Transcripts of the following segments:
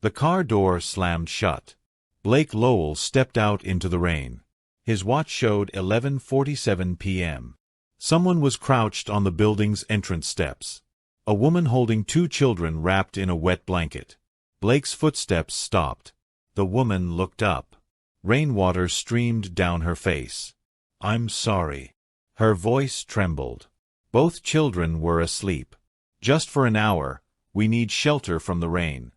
The car door slammed shut. Blake Lowell stepped out into the rain. His watch showed 11:47 p.m. Someone was crouched on the building's entrance steps. A woman holding 2 children wrapped in a wet blanket. Blake's footsteps stopped. The woman looked up. Rainwater streamed down her face. "I'm sorry." Her voice trembled. Both children were asleep. "Just for an hour. We need shelter from the rain."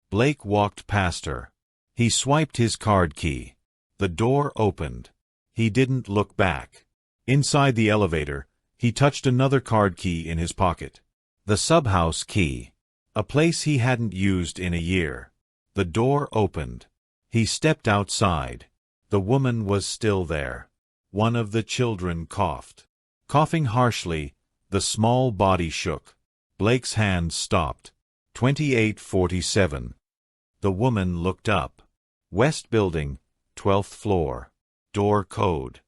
Blake walked past her. He swiped his card key. The door opened. He didn't look back. Inside the elevator, he touched another card key in his pocket. The subhouse key. A place he hadn't used in a year. The door opened. He stepped outside. The woman was still there. One of the children coughed. Coughing harshly, the small body shook. Blake's hand stopped. 28:47. The woman looked up. West Building, 12th floor. Door code.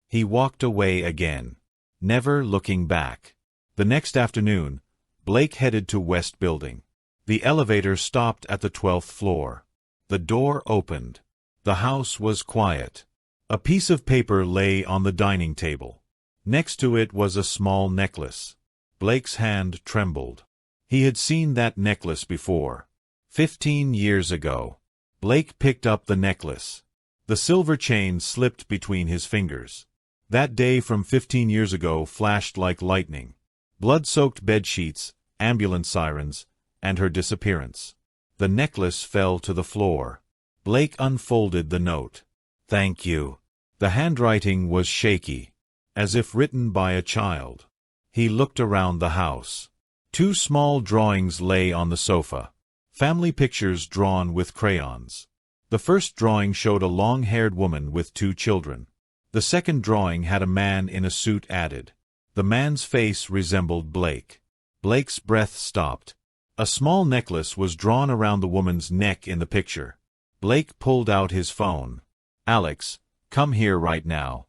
He walked away again, never looking back. The next afternoon, Blake headed to West Building. The elevator stopped at the 12th floor. The door opened. The house was quiet. A piece of paper lay on the dining table. Next to it was a small necklace. Blake's hand trembled. He had seen that necklace before. 15 years ago. Blake picked up the necklace. The silver chain slipped between his fingers. That day from 15 years ago flashed like lightning. Blood-soaked bedsheets, ambulance sirens, and her disappearance. The necklace fell to the floor. Blake unfolded the note. "Thank you." The handwriting was shaky, as if written by a child. He looked around the house. 2 small drawings lay on the sofa. Family pictures drawn with crayons. The first drawing showed a long-haired woman with 2 children. The second drawing had a man in a suit added. The man's face resembled Blake. Blake's breath stopped. A small necklace was drawn around the woman's neck in the picture. Blake pulled out his phone. "Alex, come here right now."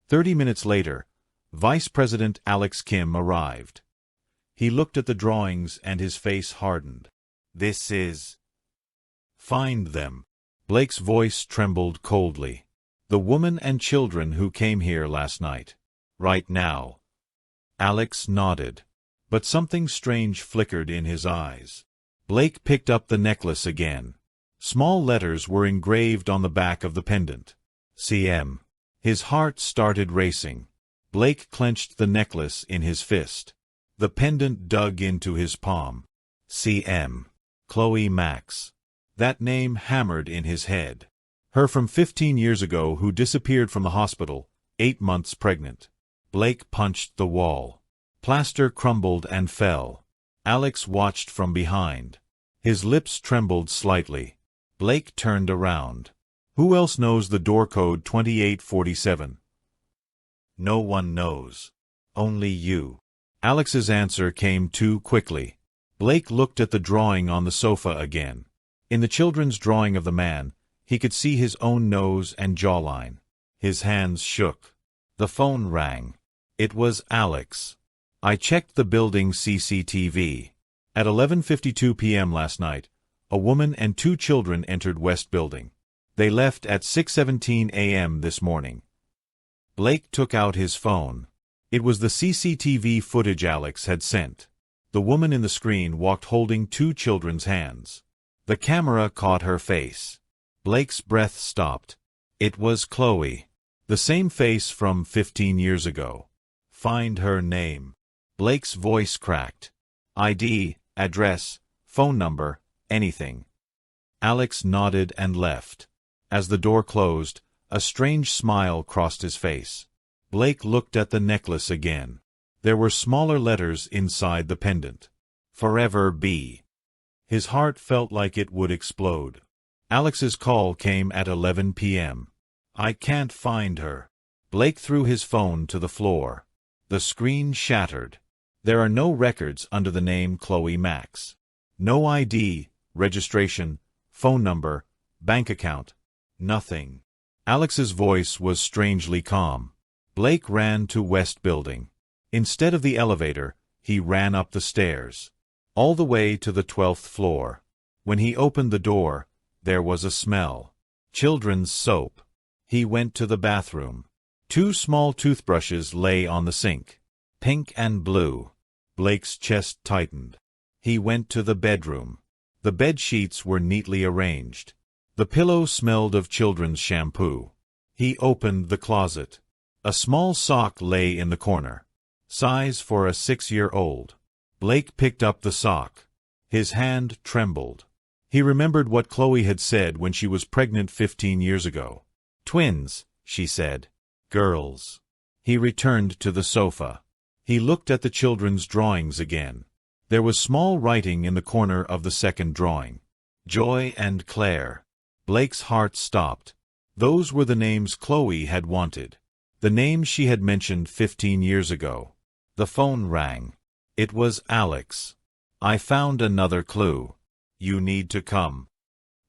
30 minutes later, Vice President Alex Kim arrived. He looked at the drawings and his face hardened. "This is—" "Find them." Blake's voice trembled coldly. "The woman and children who came here last night. Right now." Alex nodded, but something strange flickered in his eyes. Blake picked up the necklace again. Small letters were engraved on the back of the pendant. CM. His heart started racing. Blake clenched the necklace in his fist. The pendant dug into his palm. CM. Chloe Max. That name hammered in his head. Her from 15 years ago who disappeared from the hospital, 8 months pregnant. Blake punched the wall. Plaster crumbled and fell. Alex watched from behind. His lips trembled slightly. Blake turned around. "Who else knows the door code 2847? "No one knows. Only you." Alex's answer came too quickly. Blake looked at the drawing on the sofa again. In the children's drawing of the man, he could see his own nose and jawline. His hands shook. The phone rang. It was Alex. "I checked the building CCTV. At 11:52 p.m. last night, a woman and 2 children entered West Building. They left at 6:17 a.m. this morning." Blake took out his phone. It was the CCTV footage Alex had sent. The woman in the screen walked holding 2 children's hands. The camera caught her face. Blake's breath stopped. It was Chloe. The same face from 15 years ago. "Find her name." Blake's voice cracked. "ID, address, phone number, anything." Alex nodded and left. As the door closed, a strange smile crossed his face. Blake looked at the necklace again. There were smaller letters inside the pendant. "Forever B." His heart felt like it would explode. Alex's call came at 11 p.m. "I can't find her." Blake threw his phone to the floor. The screen shattered. There are no records under the name Chloe Max. No ID, registration, phone number, bank account. Nothing. Alex's voice was strangely calm. Blake ran to West Building. Instead of the elevator, he ran up the stairs. All the way to the 12th floor. When he opened the door, there was a smell. Children's soap. He went to the bathroom. 2 small toothbrushes lay on the sink. Pink and blue. Blake's chest tightened. He went to the bedroom. The bed sheets were neatly arranged. The pillow smelled of children's shampoo. He opened the closet. A small sock lay in the corner. Size for a 6-year-old. Blake picked up the sock. His hand trembled. He remembered what Chloe had said when she was pregnant 15 years ago. "Twins," she said. "Girls." He returned to the sofa. He looked at the children's drawings again. There was small writing in the corner of the second drawing. Joy and Claire. Blake's heart stopped. Those were the names Chloe had wanted. The names she had mentioned 15 years ago. The phone rang. It was Alex. "I found another clue. You need to come."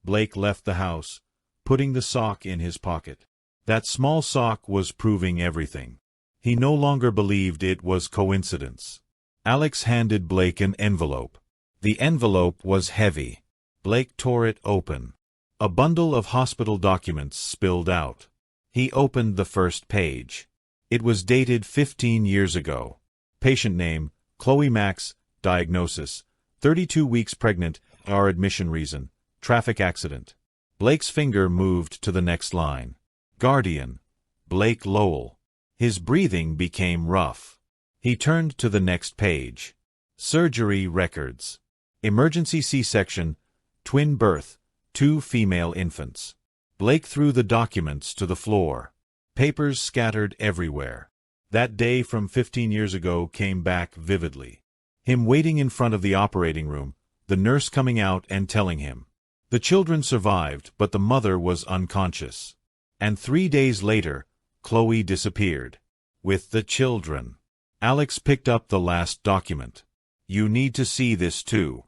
Blake left the house, putting the sock in his pocket. That small sock was proving everything. He no longer believed it was coincidence. Alex handed Blake an envelope. The envelope was heavy. Blake tore it open. A bundle of hospital documents spilled out. He opened the first page. It was dated 15 years ago. Patient name, Chloe Max, diagnosis, 32 weeks pregnant, our admission reason, traffic accident. Blake's finger moved to the next line. Guardian, Blake Lowell. His breathing became rough. He turned to the next page. Surgery records. Emergency C-section, twin birth, 2 female infants. Blake threw the documents to the floor. Papers scattered everywhere. That day from 15 years ago came back vividly. Him waiting in front of the operating room, the nurse coming out and telling him. The children survived, but the mother was unconscious. And 3 days later, Chloe disappeared. With the children. Alex picked up the last document. "You need to see this too."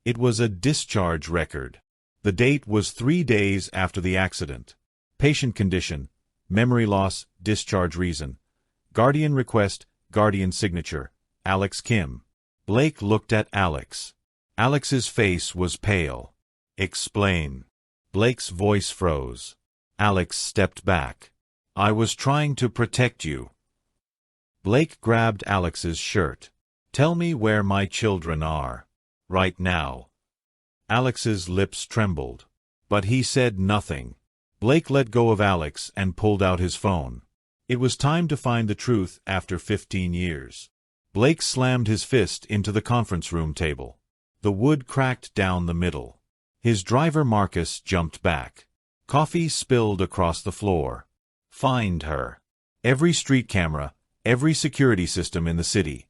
It was a discharge record. The date was 3 days after the accident. Patient condition, memory loss, discharge reason. Guardian request, guardian signature, Alex Kim. Blake looked at Alex. Alex's face was pale. "Explain." Blake's voice froze. Alex stepped back. "I was trying to protect you." Blake grabbed Alex's shirt. "Tell me where my children are. Right now." Alex's lips trembled. But he said nothing. Blake let go of Alex and pulled out his phone. It was time to find the truth after 15 years. Blake slammed his fist into the conference room table. The wood cracked down the middle. His driver Marcus jumped back. Coffee spilled across the floor. Find her. Every street camera, every security system in the city.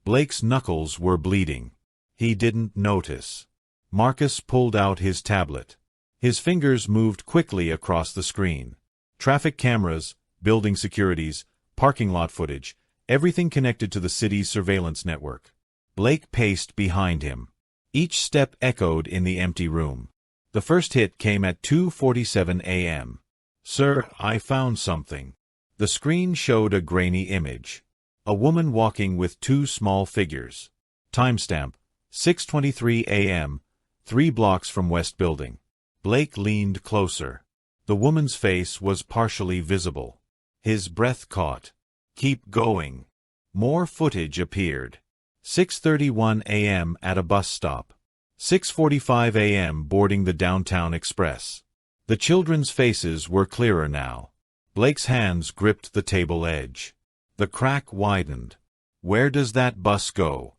Blake's knuckles were bleeding. He didn't notice. Marcus pulled out his tablet. His fingers moved quickly across the screen. Traffic cameras, building securities, parking lot footage, everything connected to the city's surveillance network. Blake paced behind him. Each step echoed in the empty room. The first hit came at 2:47 a.m. "Sir, I found something." The screen showed a grainy image. A woman walking with 2 small figures. Timestamp, 6:23 a.m., 3 blocks from West Building. Blake leaned closer. The woman's face was partially visible. His breath caught. "Keep going." More footage appeared. 6:31 a.m. at a bus stop. 6:45 a.m. boarding the downtown express. The children's faces were clearer now. Blake's hands gripped the table edge. The crack widened. "Where does that bus go?"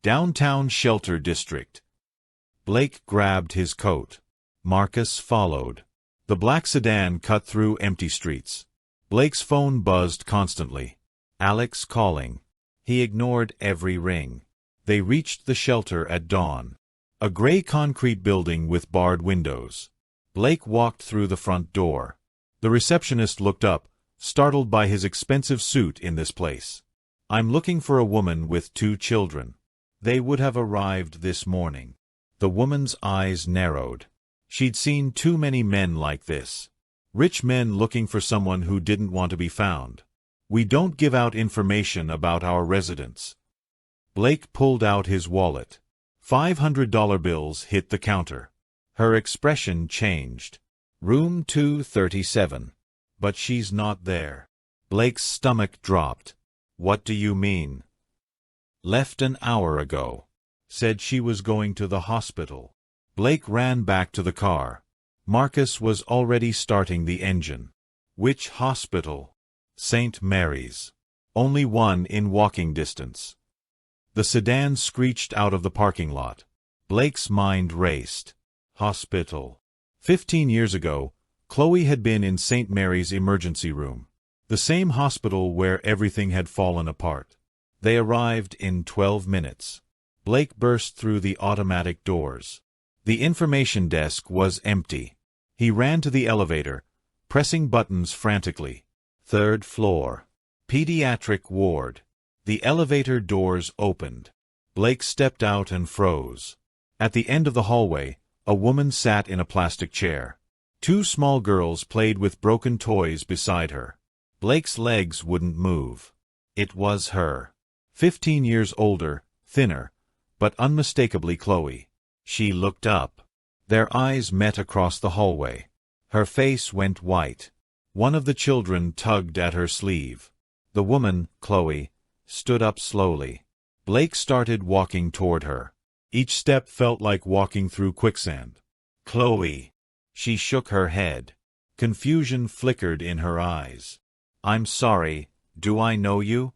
"Downtown Shelter District." Blake grabbed his coat. Marcus followed. The black sedan cut through empty streets. Blake's phone buzzed constantly. Alex calling. He ignored every ring. They reached the shelter at dawn. A gray concrete building with barred windows. Blake walked through the front door. The receptionist looked up, startled by his expensive suit in this place. "I'm looking for a woman with 2 children. They would have arrived this morning." The woman's eyes narrowed. She'd seen too many men like this. Rich men looking for someone who didn't want to be found. "We don't give out information about our residents." Blake pulled out his wallet. $500 bills hit the counter. Her expression changed. Room 237. But she's not there. Blake's stomach dropped. What do you mean? Left an hour ago. Said she was going to the hospital. Blake ran back to the car. Marcus was already starting the engine. Which hospital? St. Mary's. Only one in walking distance. The sedan screeched out of the parking lot. Blake's mind raced. Hospital. 15 years ago, Chloe had been in St. Mary's emergency room. The same hospital where everything had fallen apart. They arrived in 12 minutes. Blake burst through the automatic doors. The information desk was empty. He ran to the elevator, pressing buttons frantically. Third floor. Pediatric ward. The elevator doors opened. Blake stepped out and froze. At the end of the hallway, a woman sat in a plastic chair. Two small girls played with broken toys beside her. Blake's legs wouldn't move. It was her. 15 years older, thinner, but unmistakably Chloe. She looked up. Their eyes met across the hallway. Her face went white. One of the children tugged at her sleeve. The woman, Chloe, stood up slowly. Blake started walking toward her. Each step felt like walking through quicksand. Chloe. She shook her head. Confusion flickered in her eyes. I'm sorry, do I know you?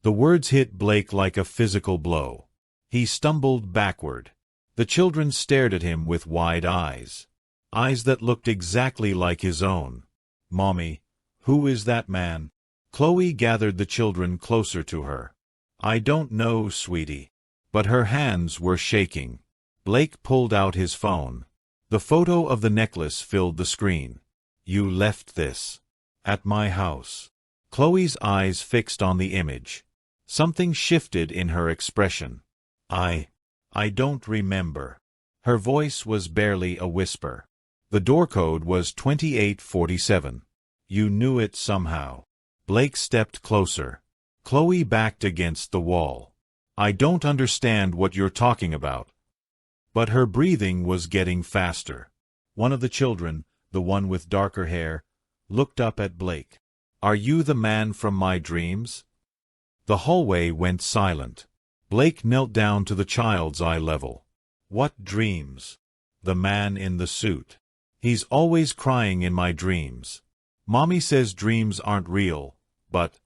The words hit Blake like a physical blow. He stumbled backward. The children stared at him with wide eyes. Eyes that looked exactly like his own. Mommy, who is that man? Chloe gathered the children closer to her. I don't know, sweetie. But her hands were shaking. Blake pulled out his phone. The photo of the necklace filled the screen. You left this. At my house. Chloe's eyes fixed on the image. Something shifted in her expression. I don't remember. Her voice was barely a whisper. The door code was 2847. You knew it somehow. Blake stepped closer. Chloe backed against the wall. I don't understand what you're talking about. But her breathing was getting faster. One of the children, the one with darker hair, looked up at Blake. Are you the man from my dreams? The hallway went silent. Blake knelt down to the child's eye level. What dreams? The man in the suit. He's always crying in my dreams. Mommy says dreams aren't real, but...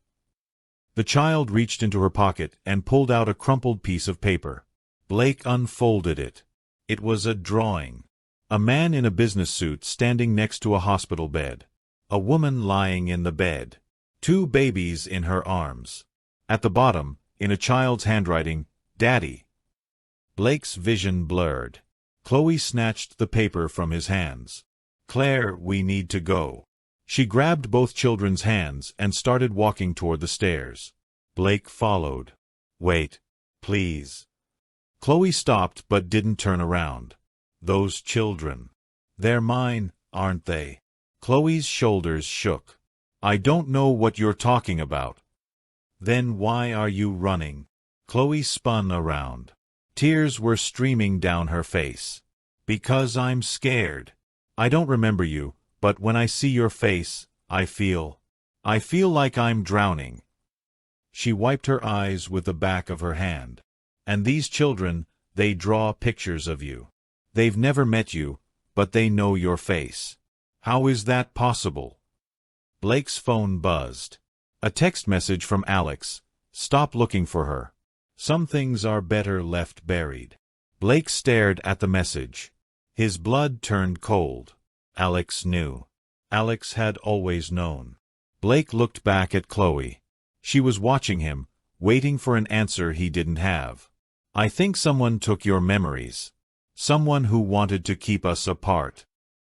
The child reached into her pocket and pulled out a crumpled piece of paper. Blake unfolded it. It was a drawing. A man in a business suit standing next to a hospital bed. A woman lying in the bed. Two babies in her arms. At the bottom, in a child's handwriting, Daddy. Blake's vision blurred. Chloe snatched the paper from his hands. Claire, we need to go. She grabbed both children's hands and started walking toward the stairs. Blake followed. Wait, please. Chloe stopped but didn't turn around. Those children. They're mine, aren't they? Chloe's shoulders shook. I don't know what you're talking about. Then why are you running? Chloe spun around. Tears were streaming down her face. Because I'm scared. I don't remember you, but when I see your face, I feel like I'm drowning. She wiped her eyes with the back of her hand. And these children, they draw pictures of you. They've never met you, but they know your face. How is that possible? Blake's phone buzzed. A text message from Alex. Stop looking for her. Some things are better left buried. Blake stared at the message. His blood turned cold. Alex knew. Alex had always known. Blake looked back at Chloe. She was watching him, waiting for an answer he didn't have. I think someone took your memories. Someone who wanted to keep us apart.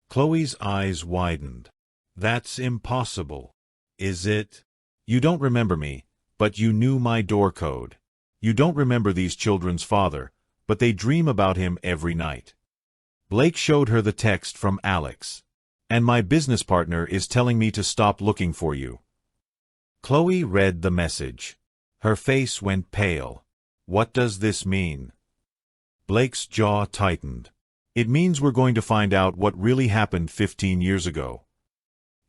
Chloe's eyes widened. That's impossible. Is it? You don't remember me, but you knew my door code. You don't remember these children's father, but they dream about him every night. Blake showed her the text from Alex. And my business partner is telling me to stop looking for you. Chloe read the message. Her face went pale. What does this mean? Blake's jaw tightened. It means we're going to find out what really happened 15 years ago.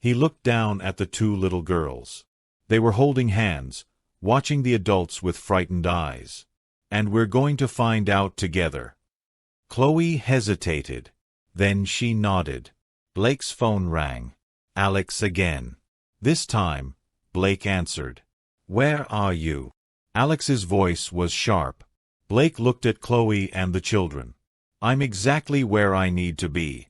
He looked down at the two little girls. They were holding hands, watching the adults with frightened eyes. And we're going to find out together. Chloe hesitated. Then she nodded. Blake's phone rang. Alex again. This time, Blake answered. "Where are you?" Alex's voice was sharp. Blake looked at Chloe and the children. "I'm exactly where I need to be."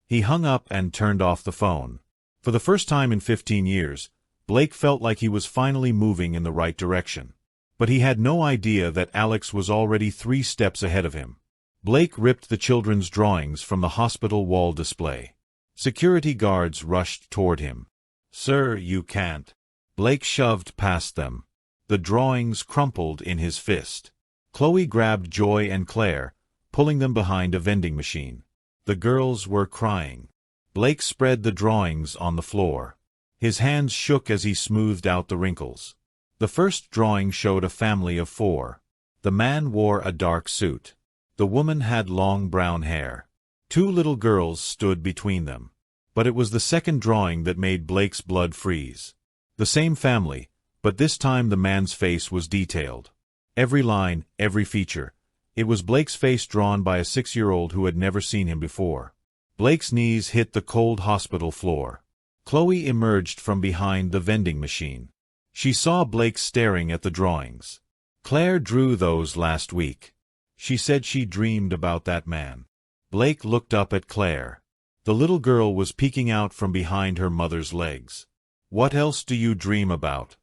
He hung up and turned off the phone. For the first time in 15 years, Blake felt like he was finally moving in the right direction. But he had no idea that Alex was already 3 steps ahead of him. Blake ripped the children's drawings from the hospital wall display. Security guards rushed toward him. "Sir, you can't." Blake shoved past them. The drawings crumpled in his fist. Chloe grabbed Joy and Claire, pulling them behind a vending machine. The girls were crying. Blake spread the drawings on the floor. His hands shook as he smoothed out the wrinkles. The first drawing showed a family of 4. The man wore a dark suit. The woman had long brown hair. 2 little girls stood between them. But it was the second drawing that made Blake's blood freeze. The same family, but this time the man's face was detailed. Every line, every feature. It was Blake's face drawn by a 6-year-old who had never seen him before. Blake's knees hit the cold hospital floor. Chloe emerged from behind the vending machine. She saw Blake staring at the drawings. "Claire drew those last week. She said she dreamed about that man." Blake looked up at Claire. The little girl was peeking out from behind her mother's legs. "What else do you dream about?"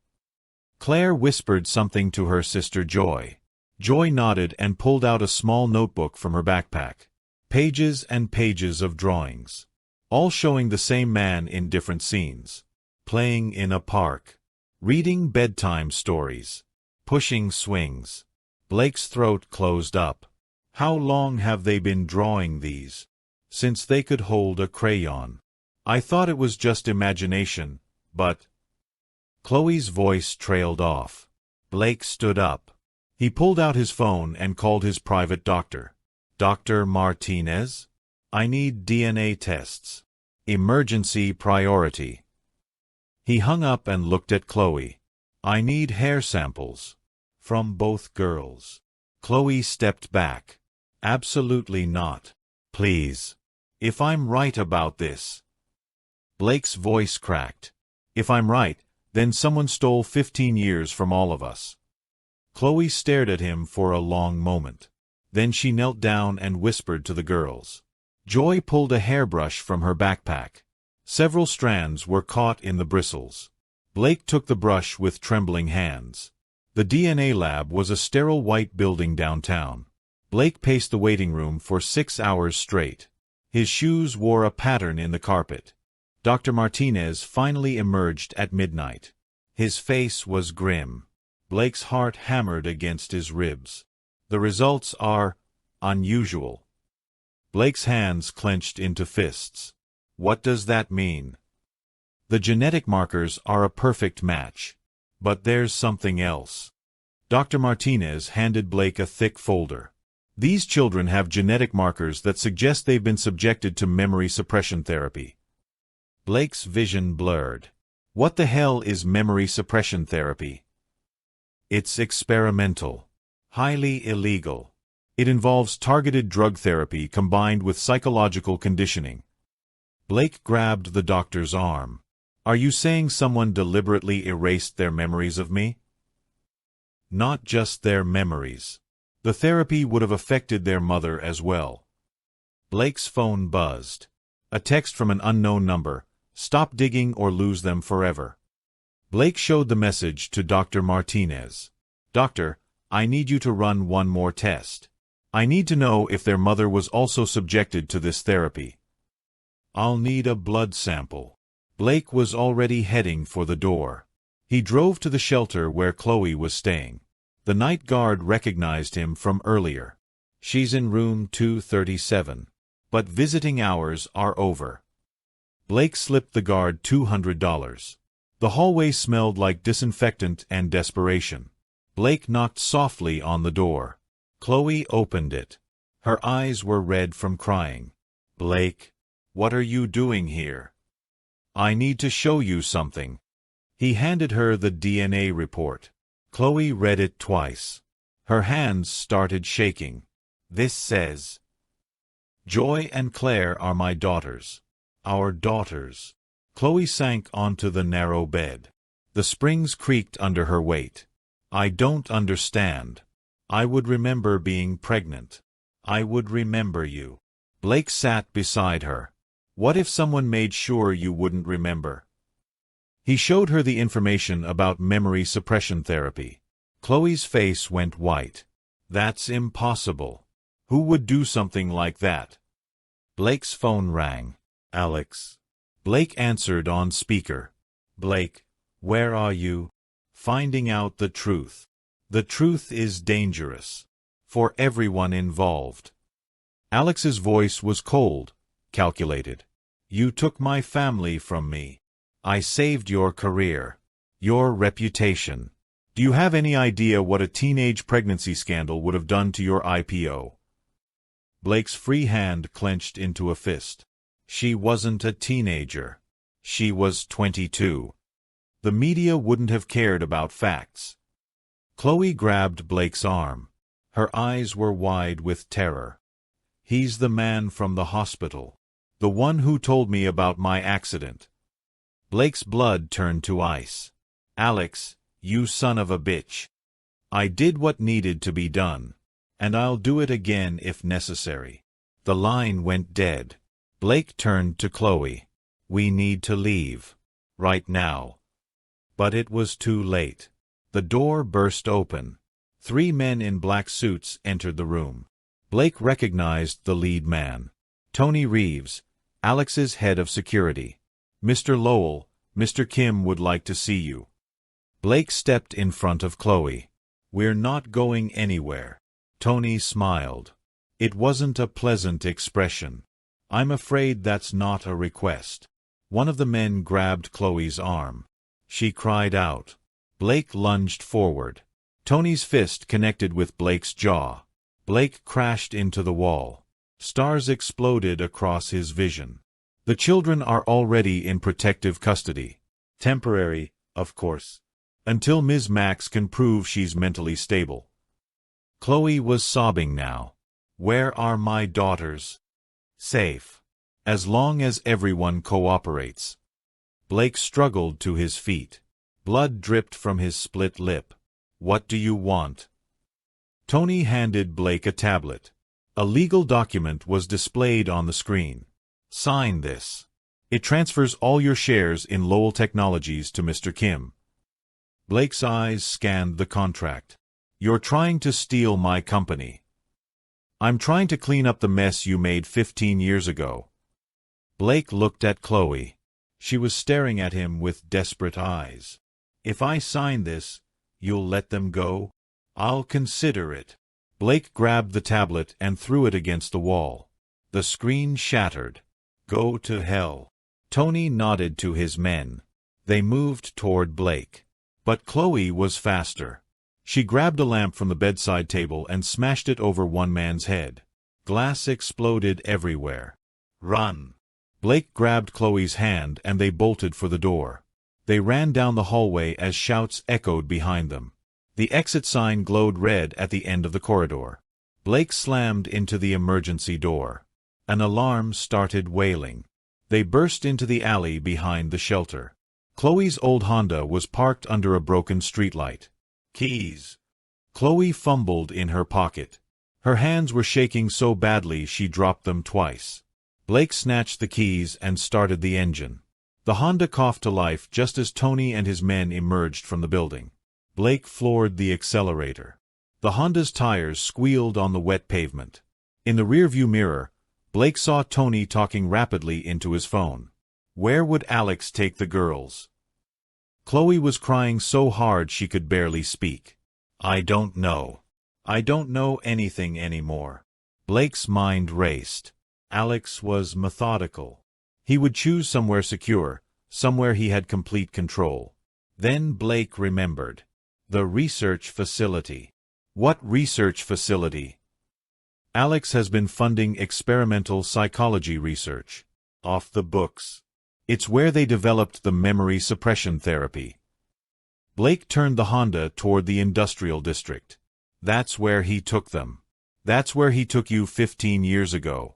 Claire whispered something to her sister Joy. Joy nodded and pulled out a small notebook from her backpack. Pages and pages of drawings. All showing the same man in different scenes. Playing in a park. Reading bedtime stories. Pushing swings. Blake's throat closed up. "How long have they been drawing these?" "Since they could hold a crayon. I thought it was just imagination, but—" Chloe's voice trailed off. Blake stood up. He pulled out his phone and called his private doctor. "Dr. Martinez? I need DNA tests. Emergency priority." He hung up and looked at Chloe. "I need hair samples. From both girls." Chloe stepped back. "Absolutely not. Please. If I'm right about this." Blake's voice cracked. "If I'm right, then someone stole 15 years from all of us." Chloe stared at him for a long moment. Then she knelt down and whispered to the girls. Joy pulled a hairbrush from her backpack. Several strands were caught in the bristles. Blake took the brush with trembling hands. The DNA lab was a sterile white building downtown. Blake paced the waiting room for 6 hours straight. His shoes wore a pattern in the carpet. Dr. Martinez finally emerged at midnight. His face was grim. Blake's heart hammered against his ribs. "The results are unusual." Blake's hands clenched into fists. "What does that mean?" "The genetic markers are a perfect match. But there's something else." Dr. Martinez handed Blake a thick folder. "These children have genetic markers that suggest they've been subjected to memory suppression therapy." Blake's vision blurred. "What the hell is memory suppression therapy?" "It's experimental. Highly illegal. It involves targeted drug therapy combined with psychological conditioning." Blake grabbed the doctor's arm. "Are you saying someone deliberately erased their memories of me?" "Not just their memories. The therapy would have affected their mother as well." Blake's phone buzzed. A text from an unknown number. "Stop digging or lose them forever." Blake showed the message to Dr. Martinez. "Doctor, I need you to run one more test. I need to know if their mother was also subjected to this therapy." "I'll need a blood sample." Blake was already heading for the door. He drove to the shelter where Chloe was staying. The night guard recognized him from earlier. "She's in room 237. But visiting hours are over." Blake slipped the guard $200. The hallway smelled like disinfectant and desperation. Blake knocked softly on the door. Chloe opened it. Her eyes were red from crying. "Blake, what are you doing here? I need to show you something." He handed her the DNA report. Chloe read it twice. Her hands started shaking. "This says, Joy and Claire are my daughters. Our daughters." Chloe sank onto the narrow bed. The springs creaked under her weight. "I don't understand. I would remember being pregnant. I would remember you." Blake sat beside her. "What if someone made sure you wouldn't remember?" He showed her the information about memory suppression therapy. Chloe's face went white. "That's impossible. Who would do something like that?" Blake's phone rang. "Alex." Blake answered on speaker. "Blake, where are you?" "Finding out the truth. The truth is dangerous. For everyone involved." Alex's voice was cold, calculated. "You took my family from me. I saved your career. Your reputation. Do you have any idea what a teenage pregnancy scandal would have done to your IPO?" Blake's free hand clenched into a fist. "She wasn't a teenager. She was 22. The media wouldn't have cared about facts." Chloe grabbed Blake's arm. Her eyes were wide with terror. "He's the man from the hospital. The one who told me about my accident." Blake's blood turned to ice. "Alex, you son of a bitch. I did what needed to be done. And I'll do it again if necessary." The line went dead. Blake turned to Chloe. "We need to leave. Right now." But it was too late. The door burst open. 3 men in black suits entered the room. Blake recognized the lead man. Tony Reeves, Alex's head of security. "Mr. Lowell, Mr. Kim would like to see you." Blake stepped in front of Chloe. "We're not going anywhere." Tony smiled. It wasn't a pleasant expression. "I'm afraid that's not a request." One of the men grabbed Chloe's arm. She cried out. Blake lunged forward. Tony's fist connected with Blake's jaw. Blake crashed into the wall. Stars exploded across his vision. "The children are already in protective custody. Temporary, of course. Until Ms. Max can prove she's mentally stable." Chloe was sobbing now. "Where are my daughters?" "Safe. As long as everyone cooperates." Blake struggled to his feet. Blood dripped from his split lip. "What do you want?" Tony handed Blake a tablet. A legal document was displayed on the screen. "Sign this. It transfers all your shares in Lowell Technologies to Mr. Kim." Blake's eyes scanned the contract. "You're trying to steal my company." "I'm trying to clean up the mess you made 15 years ago." Blake looked at Chloe. She was staring at him with desperate eyes. "If I sign this, you'll let them go?" "I'll consider it." Blake grabbed the tablet and threw it against the wall. The screen shattered. "Go to hell." Tony nodded to his men. They moved toward Blake. But Chloe was faster. She grabbed a lamp from the bedside table and smashed it over one man's head. Glass exploded everywhere. "Run." Blake grabbed Chloe's hand and they bolted for the door. They ran down the hallway as shouts echoed behind them. The exit sign glowed red at the end of the corridor. Blake slammed into the emergency door. An alarm started wailing. They burst into the alley behind the shelter. Chloe's old Honda was parked under a broken streetlight. "Keys." Chloe fumbled in her pocket. Her hands were shaking so badly she dropped them twice. Blake snatched the keys and started the engine. The Honda coughed to life just as Tony and his men emerged from the building. Blake floored the accelerator. The Honda's tires squealed on the wet pavement. In the rearview mirror, Blake saw Tony talking rapidly into his phone. Where would Alex take the girls? Chloe was crying so hard she could barely speak. "I don't know. I don't know anything anymore." Blake's mind raced. Alex was methodical. He would choose somewhere secure, somewhere he had complete control. Then Blake remembered. The research facility. What research facility? Alex has been funding experimental psychology research. Off the books. It's where they developed the memory suppression therapy. Blake turned the Honda toward the industrial district. That's where he took them. That's where he took you 15 years ago.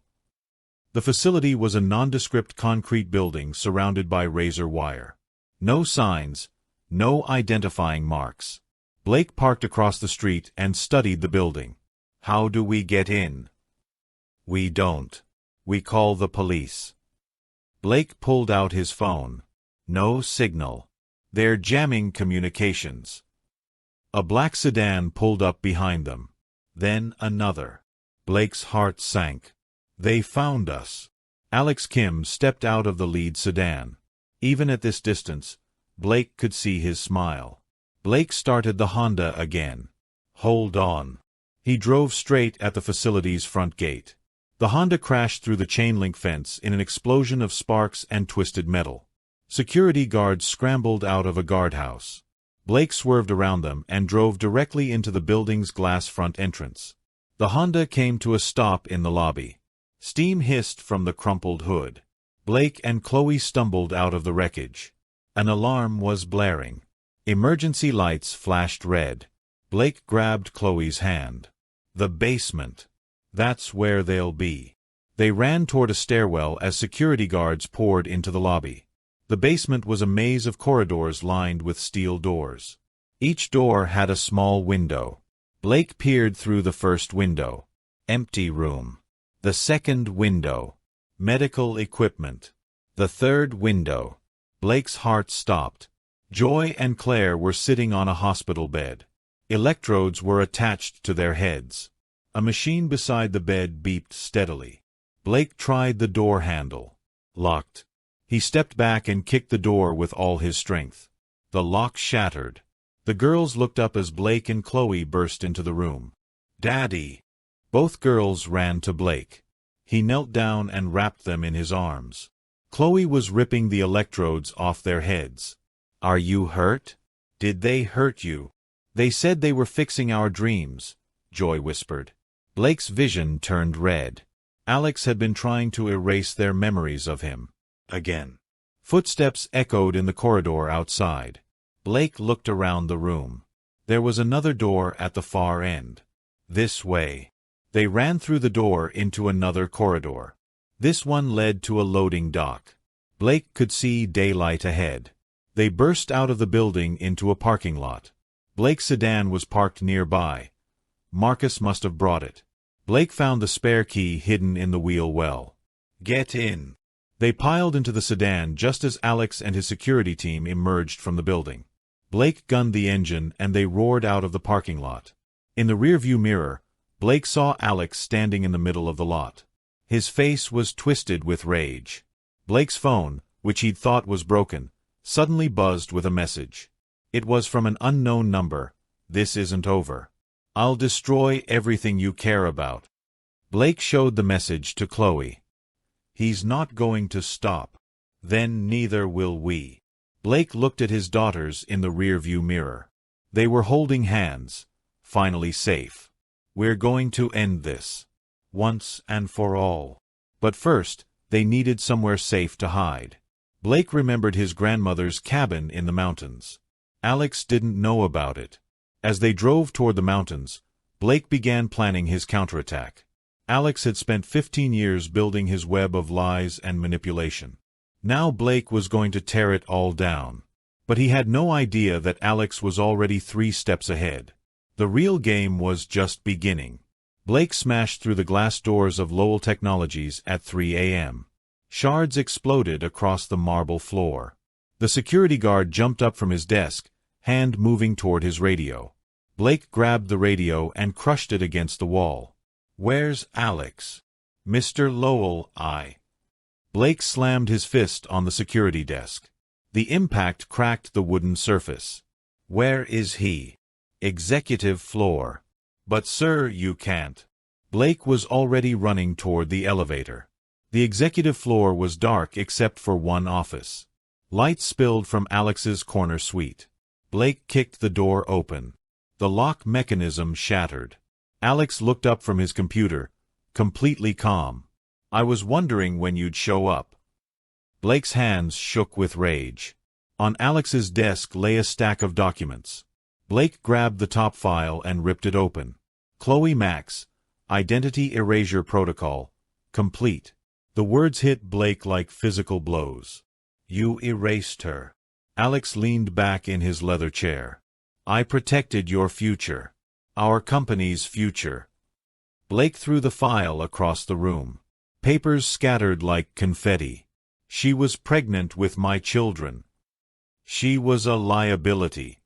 The facility was a nondescript concrete building surrounded by razor wire. No signs, no identifying marks. Blake parked across the street and studied the building. How do we get in? We don't. We call the police. Blake pulled out his phone. No signal. They're jamming communications. A black sedan pulled up behind them. Then another. Blake's heart sank. They found us. Alex Kim stepped out of the lead sedan. Even at this distance, Blake could see his smile. Blake started the Honda again. Hold on. He drove straight at the facility's front gate. The Honda crashed through the chain-link fence in an explosion of sparks and twisted metal. Security guards scrambled out of a guardhouse. Blake swerved around them and drove directly into the building's glass front entrance. The Honda came to a stop in the lobby. Steam hissed from the crumpled hood. Blake and Chloe stumbled out of the wreckage. An alarm was blaring. Emergency lights flashed red. Blake grabbed Chloe's hand. The basement. That's where they'll be. They ran toward a stairwell as security guards poured into the lobby. The basement was a maze of corridors lined with steel doors. Each door had a small window. Blake peered through the first window. Empty room. The second window. Medical equipment. The third window. Blake's heart stopped. Joy and Claire were sitting on a hospital bed. Electrodes were attached to their heads. A machine beside the bed beeped steadily. Blake tried the door handle. Locked. He stepped back and kicked the door with all his strength. The lock shattered. The girls looked up as Blake and Chloe burst into the room. Daddy! Both girls ran to Blake. He knelt down and wrapped them in his arms. Chloe was ripping the electrodes off their heads. Are you hurt? Did they hurt you? They said they were fixing our dreams, Joy whispered. Blake's vision turned red. Alex had been trying to erase their memories of him. Again. Footsteps echoed in the corridor outside. Blake looked around the room. There was another door at the far end. This way. They ran through the door into another corridor. This one led to a loading dock. Blake could see daylight ahead. They burst out of the building into a parking lot. Blake's sedan was parked nearby. Marcus must have brought it. Blake found the spare key hidden in the wheel well. Get in. They piled into the sedan just as Alex and his security team emerged from the building. Blake gunned the engine and they roared out of the parking lot. In the rearview mirror, Blake saw Alex standing in the middle of the lot. His face was twisted with rage. Blake's phone, which he'd thought was broken, suddenly buzzed with a message. It was from an unknown number. This isn't over. I'll destroy everything you care about. Blake showed the message to Chloe. He's not going to stop. Then neither will we. Blake looked at his daughters in the rearview mirror. They were holding hands, finally safe. We're going to end this. Once and for all. But first, they needed somewhere safe to hide. Blake remembered his grandmother's cabin in the mountains. Alex didn't know about it. As they drove toward the mountains, Blake began planning his counterattack. Alex had spent 15 years building his web of lies and manipulation. Now Blake was going to tear it all down. But he had no idea that Alex was already 3 steps ahead. The real game was just beginning. Blake smashed through the glass doors of Lowell Technologies at 3 a.m. Shards exploded across the marble floor. The security guard jumped up from his desk, hand moving toward his radio. Blake grabbed the radio and crushed it against the wall. Where's Alex? Mr. Lowell, Blake slammed his fist on the security desk. The impact cracked the wooden surface. Where is he? Executive floor. But sir, you can't. Blake was already running toward the elevator. The executive floor was dark except for one office. Light spilled from Alex's corner suite. Blake kicked the door open. The lock mechanism shattered. Alex looked up from his computer, completely calm. I was wondering when you'd show up. Blake's hands shook with rage. On Alex's desk lay a stack of documents. Blake grabbed the top file and ripped it open. Chloe Max, Identity Erasure Protocol, complete. The words hit Blake like physical blows. You erased her. Alex leaned back in his leather chair. I protected your future. Our company's future. Blake threw the file across the room. Papers scattered like confetti. She was pregnant with my children. She was a liability.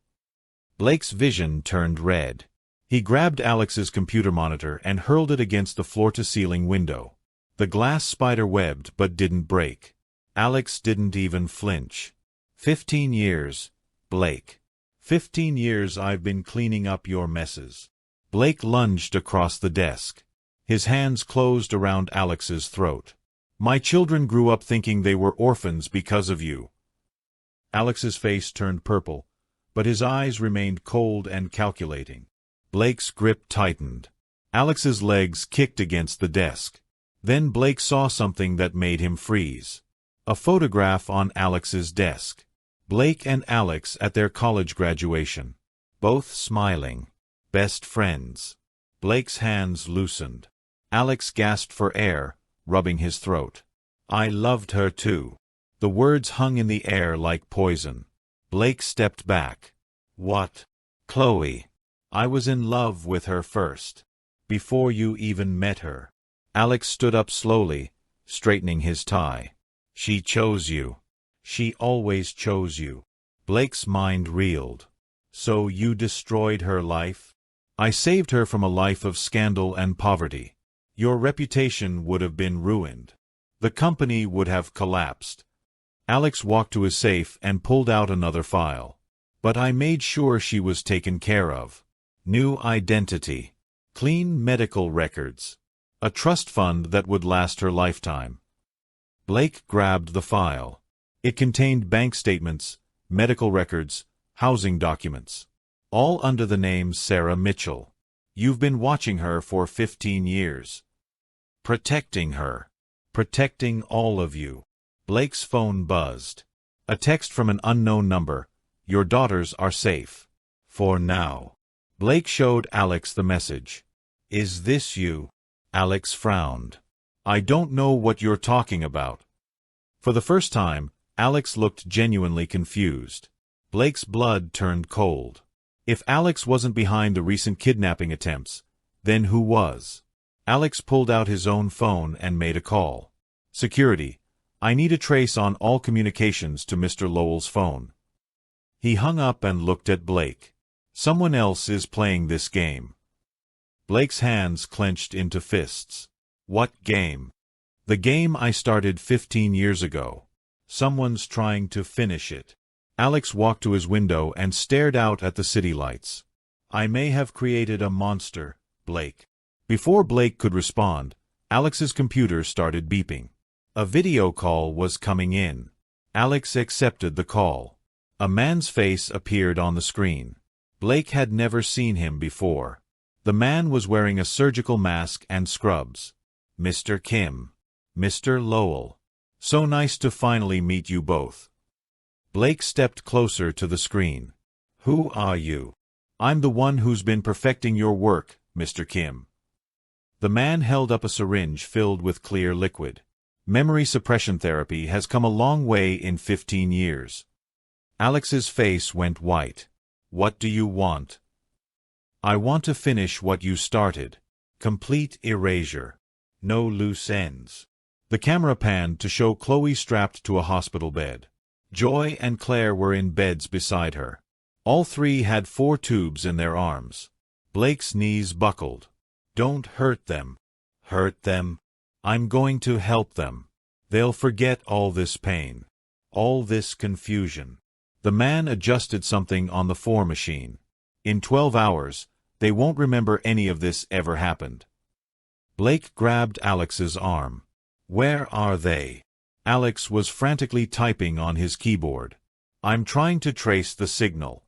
Blake's vision turned red. He grabbed Alex's computer monitor and hurled it against the floor-to-ceiling window. The glass spider-webbed but didn't break. Alex didn't even flinch. 15 years, Blake. 15 years I've been cleaning up your messes. Blake lunged across the desk. His hands closed around Alex's throat. My children grew up thinking they were orphans because of you. Alex's face turned purple, but his eyes remained cold and calculating. Blake's grip tightened. Alex's legs kicked against the desk. Then Blake saw something that made him freeze. A photograph on Alex's desk. Blake and Alex at their college graduation. Both smiling. Best friends. Blake's hands loosened. Alex gasped for air, rubbing his throat. I loved her too. The words hung in the air like poison. Blake stepped back. What? Chloe. I was in love with her first. Before you even met her. Alex stood up slowly, straightening his tie. She chose you. She always chose you. Blake's mind reeled. So you destroyed her life? I saved her from a life of scandal and poverty. Your reputation would have been ruined. The company would have collapsed. Alex walked to his safe and pulled out another file. But I made sure she was taken care of. New identity. Clean medical records. A trust fund that would last her lifetime. Blake grabbed the file. It contained bank statements, medical records, housing documents. All under the name Sarah Mitchell. You've been watching her for 15 years. Protecting her. Protecting all of you. Blake's phone buzzed. A text from an unknown number. Your daughters are safe. For now. Blake showed Alex the message. Is this you? Alex frowned. I don't know what you're talking about. For the first time, Alex looked genuinely confused. Blake's blood turned cold. If Alex wasn't behind the recent kidnapping attempts, then who was? Alex pulled out his own phone and made a call. Security, I need a trace on all communications to Mr. Lowell's phone. He hung up and looked at Blake. Someone else is playing this game. Blake's hands clenched into fists. What game? The game I started 15 years ago. Someone's trying to finish it. Alex walked to his window and stared out at the city lights. I may have created a monster, Blake. Before Blake could respond, Alex's computer started beeping. A video call was coming in. Alex accepted the call. A man's face appeared on the screen. Blake had never seen him before. The man was wearing a surgical mask and scrubs. Mr. Kim. Mr. Lowell. So nice to finally meet you both. Blake stepped closer to the screen. Who are you? I'm the one who's been perfecting your work, Mr. Kim. The man held up a syringe filled with clear liquid. Memory suppression therapy has come a long way in 15 years. Alex's face went white. What do you want? I want to finish what you started. Complete erasure. No loose ends. The camera panned to show Chloe strapped to a hospital bed. Joy and Claire were in beds beside her. All three had 4 tubes in their arms. Blake's knees buckled. Don't hurt them. Hurt them? I'm going to help them. They'll forget all this pain. All this confusion. The man adjusted something on the 4 machine. In 12 hours, they won't remember any of this ever happened. Blake grabbed Alex's arm. Where are they? Alex was frantically typing on his keyboard. I'm trying to trace the signal.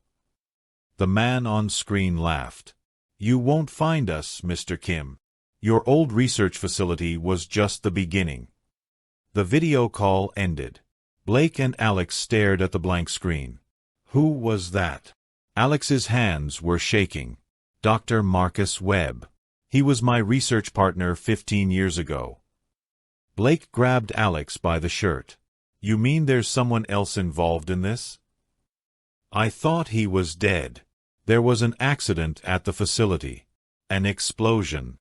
The man on screen laughed. You won't find us, Mr. Kim. Your old research facility was just the beginning. The video call ended. Blake and Alex stared at the blank screen. Who was that? Alex's hands were shaking. Dr. Marcus Webb. He was my research partner 15 years ago. Blake grabbed Alex by the shirt. You mean there's someone else involved in this? I thought he was dead. There was an accident at the facility. An explosion.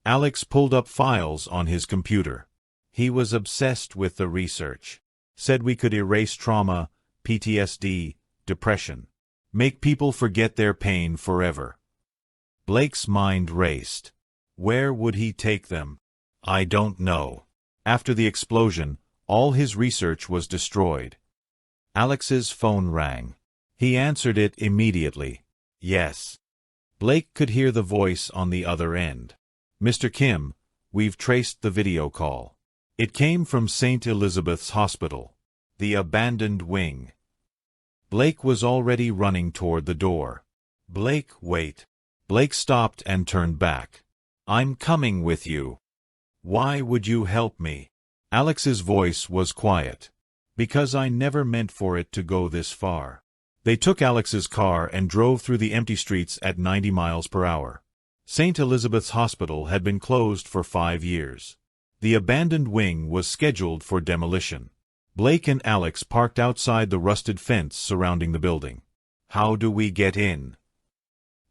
Alex pulled up files on his computer. He was obsessed with the research. Said we could erase trauma, PTSD, depression. Make people forget their pain forever. Blake's mind raced. Where would he take them? I don't know. After the explosion, all his research was destroyed. Alex's phone rang. He answered it immediately. Yes. Blake could hear the voice on the other end. Mr. Kim, we've traced the video call. It came from St. Elizabeth's Hospital, the abandoned wing. Blake was already running toward the door. Blake, wait. Blake stopped and turned back. I'm coming with you. Why would you help me? Alex's voice was quiet. Because I never meant for it to go this far. They took Alex's car and drove through the empty streets at 90 miles per hour. St. Elizabeth's Hospital had been closed for 5 years. The abandoned wing was scheduled for demolition. Blake and Alex parked outside the rusted fence surrounding the building. How do we get in?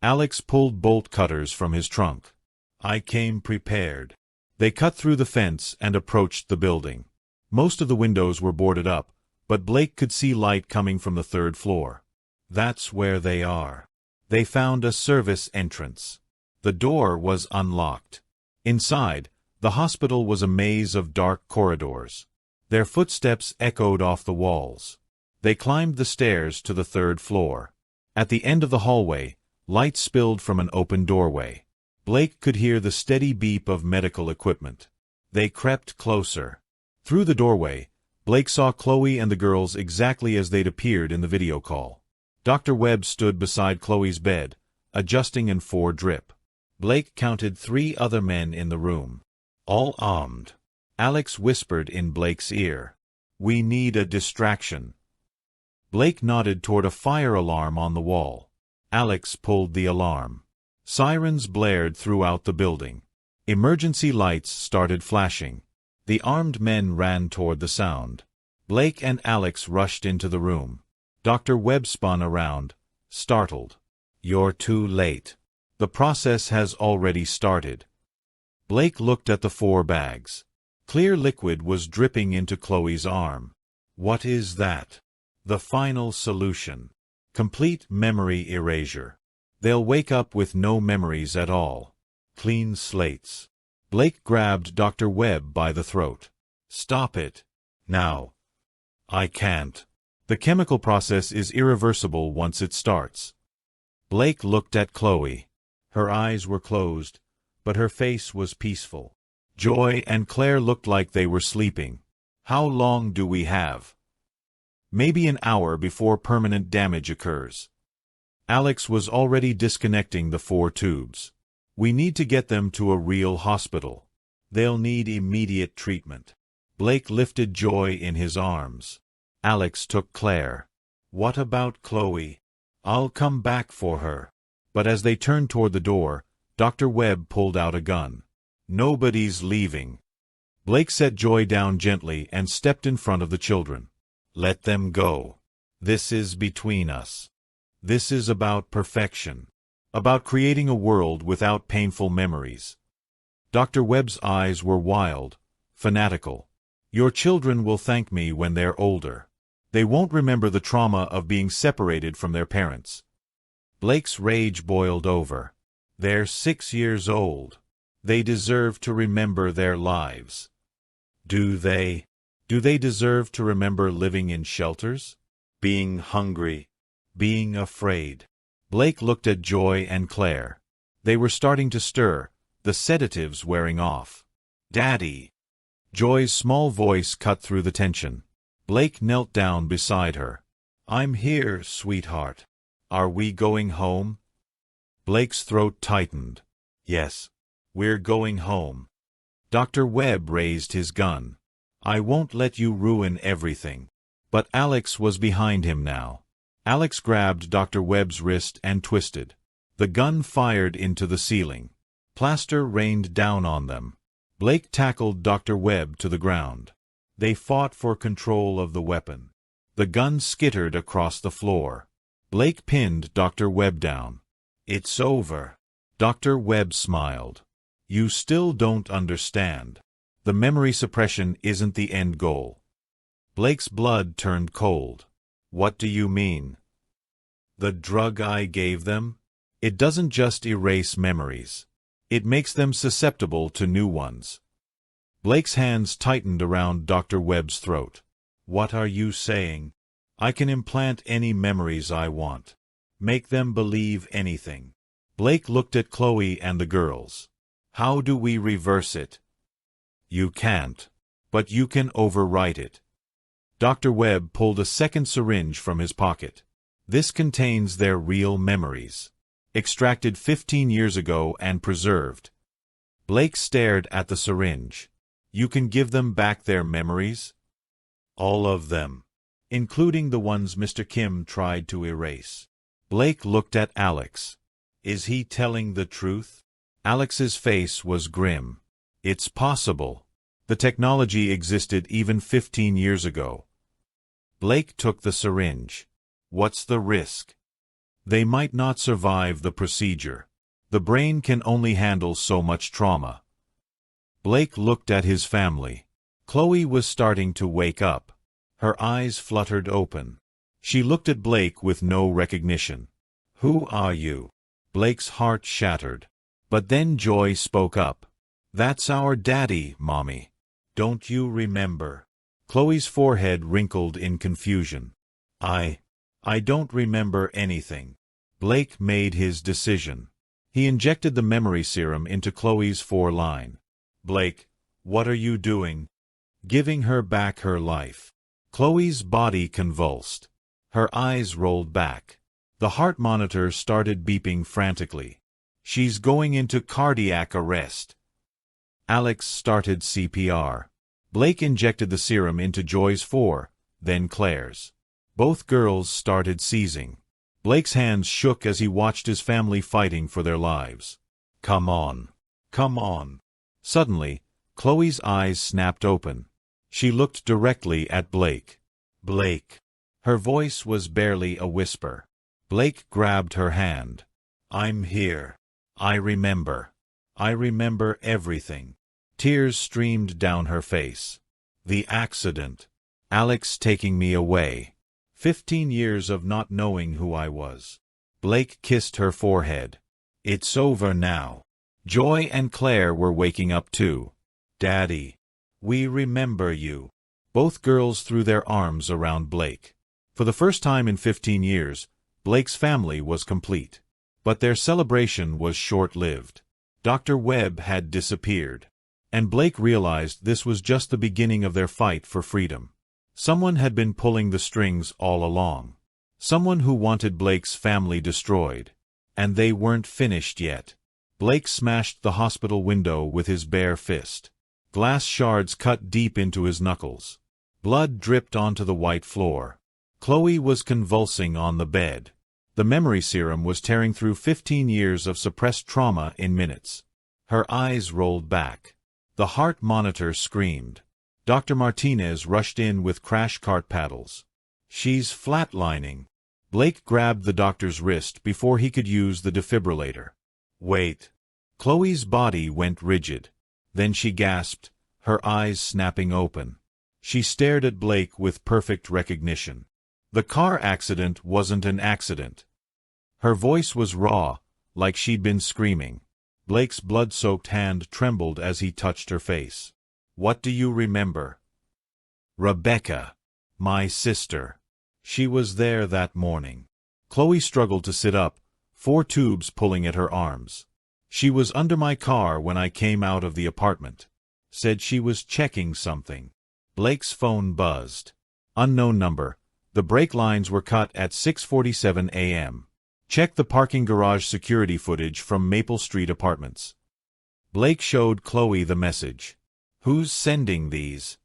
Alex pulled bolt cutters from his trunk. I came prepared. They cut through the fence and approached the building. Most of the windows were boarded up, but Blake could see light coming from the 3rd floor. That's where they are. They found a service entrance. The door was unlocked. Inside, the hospital was a maze of dark corridors. Their footsteps echoed off the walls. They climbed the stairs to the 3rd floor. At the end of the hallway, light spilled from an open doorway. Blake could hear the steady beep of medical equipment. They crept closer. Through the doorway, Blake saw Chloe and the girls exactly as they'd appeared in the video call. Dr. Webb stood beside Chloe's bed, adjusting an 4-drip. Blake counted 3 other men in the room. All armed. Alex whispered in Blake's ear. We need a distraction. Blake nodded toward a fire alarm on the wall. Alex pulled the alarm. Sirens blared throughout the building. Emergency lights started flashing. The armed men ran toward the sound. Blake and Alex rushed into the room. Dr. Webb spun around, startled. You're too late. The process has already started. Blake looked at the 4 bags. Clear liquid was dripping into Chloe's arm. What is that? The final solution. Complete memory erasure. They'll wake up with no memories at all. Clean slates. Blake grabbed Dr. Webb by the throat. Stop it. Now. I can't. The chemical process is irreversible once it starts. Blake looked at Chloe. Her eyes were closed, but her face was peaceful. Joy and Claire looked like they were sleeping. How long do we have? Maybe an hour before permanent damage occurs. Alex was already disconnecting the 4 tubes. We need to get them to a real hospital. They'll need immediate treatment. Blake lifted Joy in his arms. Alex took Claire. What about Chloe? I'll come back for her. But as they turned toward the door, Dr. Webb pulled out a gun. Nobody's leaving. Blake set Joy down gently and stepped in front of the children. Let them go. This is between us. This is about perfection. About creating a world without painful memories. Dr. Webb's eyes were wild, fanatical. Your children will thank me when they're older. They won't remember the trauma of being separated from their parents. Blake's rage boiled over. They're 6 years old. They deserve to remember their lives. Do they? Do they deserve to remember living in shelters? Being hungry? Being afraid? Blake looked at Joy and Claire. They were starting to stir, the sedatives wearing off. Daddy! Joy's small voice cut through the tension. Blake knelt down beside her. I'm here, sweetheart. Are we going home? Blake's throat tightened. Yes. We're going home. Dr. Webb raised his gun. I won't let you ruin everything. But Alex was behind him now. Alex grabbed Dr. Webb's wrist and twisted. The gun fired into the ceiling. Plaster rained down on them. Blake tackled Dr. Webb to the ground. They fought for control of the weapon. The gun skittered across the floor. Blake pinned Dr. Webb down. It's over. Dr. Webb smiled. You still don't understand. The memory suppression isn't the end goal. Blake's blood turned cold. What do you mean? The drug I gave them? It doesn't just erase memories. It makes them susceptible to new ones. Blake's hands tightened around Dr. Webb's throat. What are you saying? I can implant any memories I want. Make them believe anything. Blake looked at Chloe and the girls. How do we reverse it? You can't. But you can overwrite it. Dr. Webb pulled a second syringe from his pocket. This contains their real memories. Extracted 15 years ago and preserved. Blake stared at the syringe. You can give them back their memories? All of them. Including the ones Mr. Kim tried to erase. Blake looked at Alex. Is he telling the truth? Alex's face was grim. It's possible. The technology existed even 15 years ago. Blake took the syringe. What's the risk? They might not survive the procedure. The brain can only handle so much trauma. Blake looked at his family. Chloe was starting to wake up. Her eyes fluttered open. She looked at Blake with no recognition. Who are you? Blake's heart shattered. But then Joy spoke up. That's our daddy, Mommy. Don't you remember? Chloe's forehead wrinkled in confusion. I don't remember anything. Blake made his decision. He injected the memory serum into Chloe's foreline. Blake, what are you doing? Giving her back her life. Chloe's body convulsed. Her eyes rolled back. The heart monitor started beeping frantically. She's going into cardiac arrest. Alex started CPR. Blake injected the serum into Joy's then Claire's. Both girls started seizing. Blake's hands shook as he watched his family fighting for their lives. Come on. Come on. Suddenly, Chloe's eyes snapped open. She looked directly at Blake. Blake. Her voice was barely a whisper. Blake grabbed her hand. I'm here. I remember. I remember everything. Tears streamed down her face. The accident. Alex taking me away. 15 years of not knowing who I was. Blake kissed her forehead. It's over now. Joy and Claire were waking up too. Daddy. We remember you. Both girls threw their arms around Blake. For the first time in 15 years, Blake's family was complete. But their celebration was short-lived. Dr. Webb had disappeared. And Blake realized this was just the beginning of their fight for freedom. Someone had been pulling the strings all along. Someone who wanted Blake's family destroyed. And they weren't finished yet. Blake smashed the hospital window with his bare fist. Glass shards cut deep into his knuckles. Blood dripped onto the white floor. Chloe was convulsing on the bed. The memory serum was tearing through 15 years of suppressed trauma in minutes. Her eyes rolled back. The heart monitor screamed. Dr. Martinez rushed in with crash cart paddles. She's flatlining. Blake grabbed the doctor's wrist before he could use the defibrillator. Wait. Chloe's body went rigid. Then she gasped, her eyes snapping open. She stared at Blake with perfect recognition. The car accident wasn't an accident. Her voice was raw, like she'd been screaming. Blake's blood-soaked hand trembled as he touched her face. What do you remember? Rebecca. My sister. She was there that morning. Chloe struggled to sit up, 4 tubes pulling at her arms. She was under my car when I came out of the apartment. Said she was checking something. Blake's phone buzzed. Unknown number. The brake lines were cut at 6:47 a.m. Check the parking garage security footage from Maple Street Apartments. Blake showed Chloe the message. Who's sending these?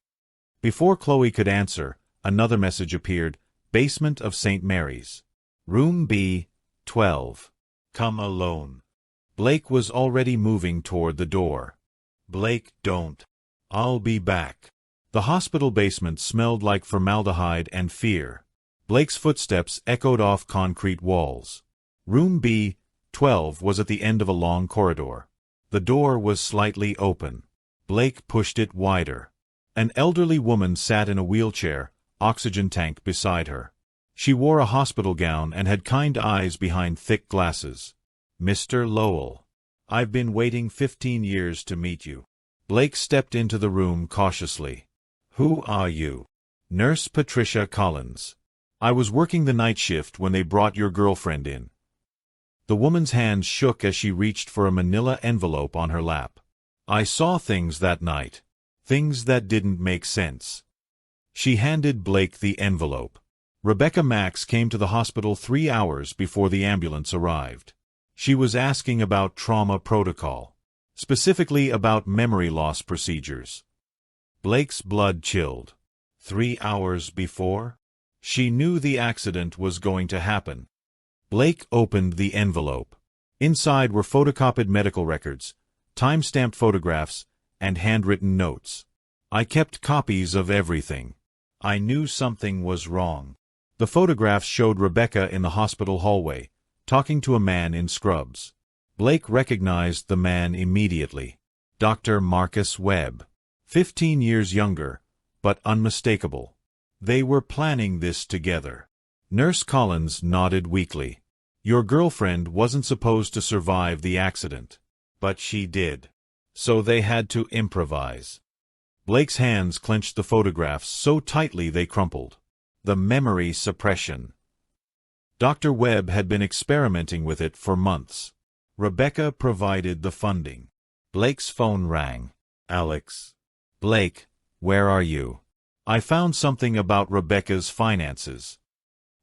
Before Chloe could answer, another message appeared. Basement of St. Mary's. Room B, 12. Come alone. Blake was already moving toward the door. Blake, don't. I'll be back. The hospital basement smelled like formaldehyde and fear. Blake's footsteps echoed off concrete walls. Room B, 12 was at the end of a long corridor. The door was slightly open. Blake pushed it wider. An elderly woman sat in a wheelchair, oxygen tank beside her. She wore a hospital gown and had kind eyes behind thick glasses. Mr. Lowell. I've been waiting 15 years to meet you. Blake stepped into the room cautiously. Who are you? Nurse Patricia Collins. I was working the night shift when they brought your girlfriend in. The woman's hands shook as she reached for a manila envelope on her lap. I saw things that night. Things that didn't make sense. She handed Blake the envelope. Rebecca Max came to the hospital 3 hours before the ambulance arrived. She was asking about trauma protocol, specifically about memory loss procedures. Blake's blood chilled. 3 hours before? She knew the accident was going to happen. Blake opened the envelope. Inside were photocopied medical records, time-stamped photographs, and handwritten notes. I kept copies of everything. I knew something was wrong. The photographs showed Rebecca in the hospital hallway, talking to a man in scrubs. Blake recognized the man immediately. Dr. Marcus Webb. 15 years younger, but unmistakable. They were planning this together. Nurse Collins nodded weakly. Your girlfriend wasn't supposed to survive the accident. But she did. So they had to improvise. Blake's hands clenched the photographs so tightly they crumpled. The memory suppression. Dr. Webb had been experimenting with it for months. Rebecca provided the funding. Blake's phone rang. Alex. Blake, where are you? I found something about Rebecca's finances.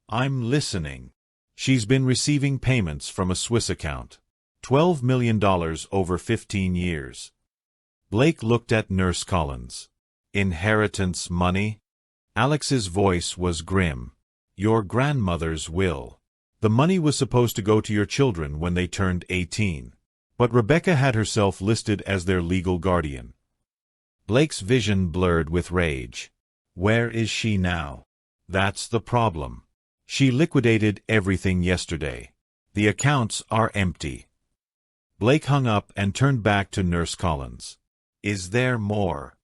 I'm listening. She's been receiving payments from a Swiss account. $12 million over 15 years. Blake looked at Nurse Collins. Inheritance money? Alex's voice was grim. Your grandmother's will. The money was supposed to go to your children when they turned 18. But Rebecca had herself listed as their legal guardian. Blake's vision blurred with rage. Where is she now? That's the problem. She liquidated everything yesterday. The accounts are empty. Blake hung up and turned back to Nurse Collins. Is there more?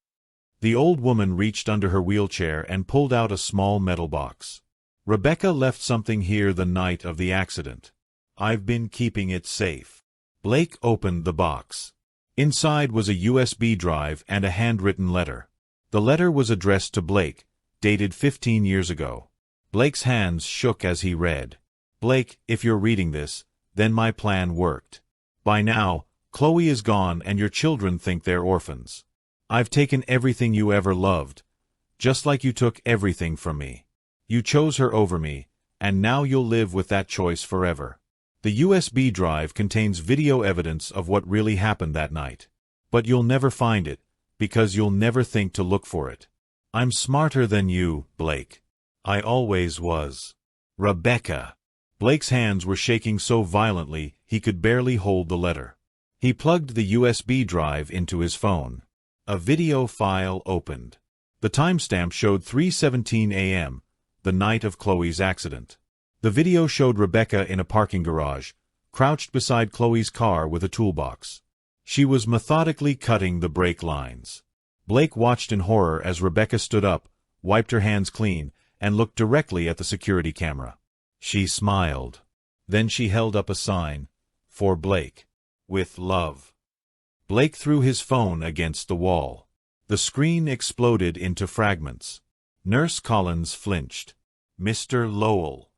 The old woman reached under her wheelchair and pulled out a small metal box. Rebecca left something here the night of the accident. I've been keeping it safe. Blake opened the box. Inside was a USB drive and a handwritten letter. The letter was addressed to Blake, dated 15 years ago. Blake's hands shook as he read. Blake, if you're reading this, then my plan worked. By now, Chloe is gone and your children think they're orphans. I've taken everything you ever loved, just like you took everything from me. You chose her over me, and now you'll live with that choice forever. The USB drive contains video evidence of what really happened that night. But you'll never find it, because you'll never think to look for it. I'm smarter than you, Blake. I always was. Rebecca. Blake's hands were shaking so violently he could barely hold the letter. He plugged the USB drive into his phone. A video file opened. The timestamp showed 3:17 a.m., the night of Chloe's accident. The video showed Rebecca in a parking garage, crouched beside Chloe's car with a toolbox. She was methodically cutting the brake lines. Blake watched in horror as Rebecca stood up, wiped her hands clean, and looked directly at the security camera. She smiled. Then she held up a sign, for Blake. With love. Blake threw his phone against the wall. The screen exploded into fragments. Nurse Collins flinched. Mr. Lowell.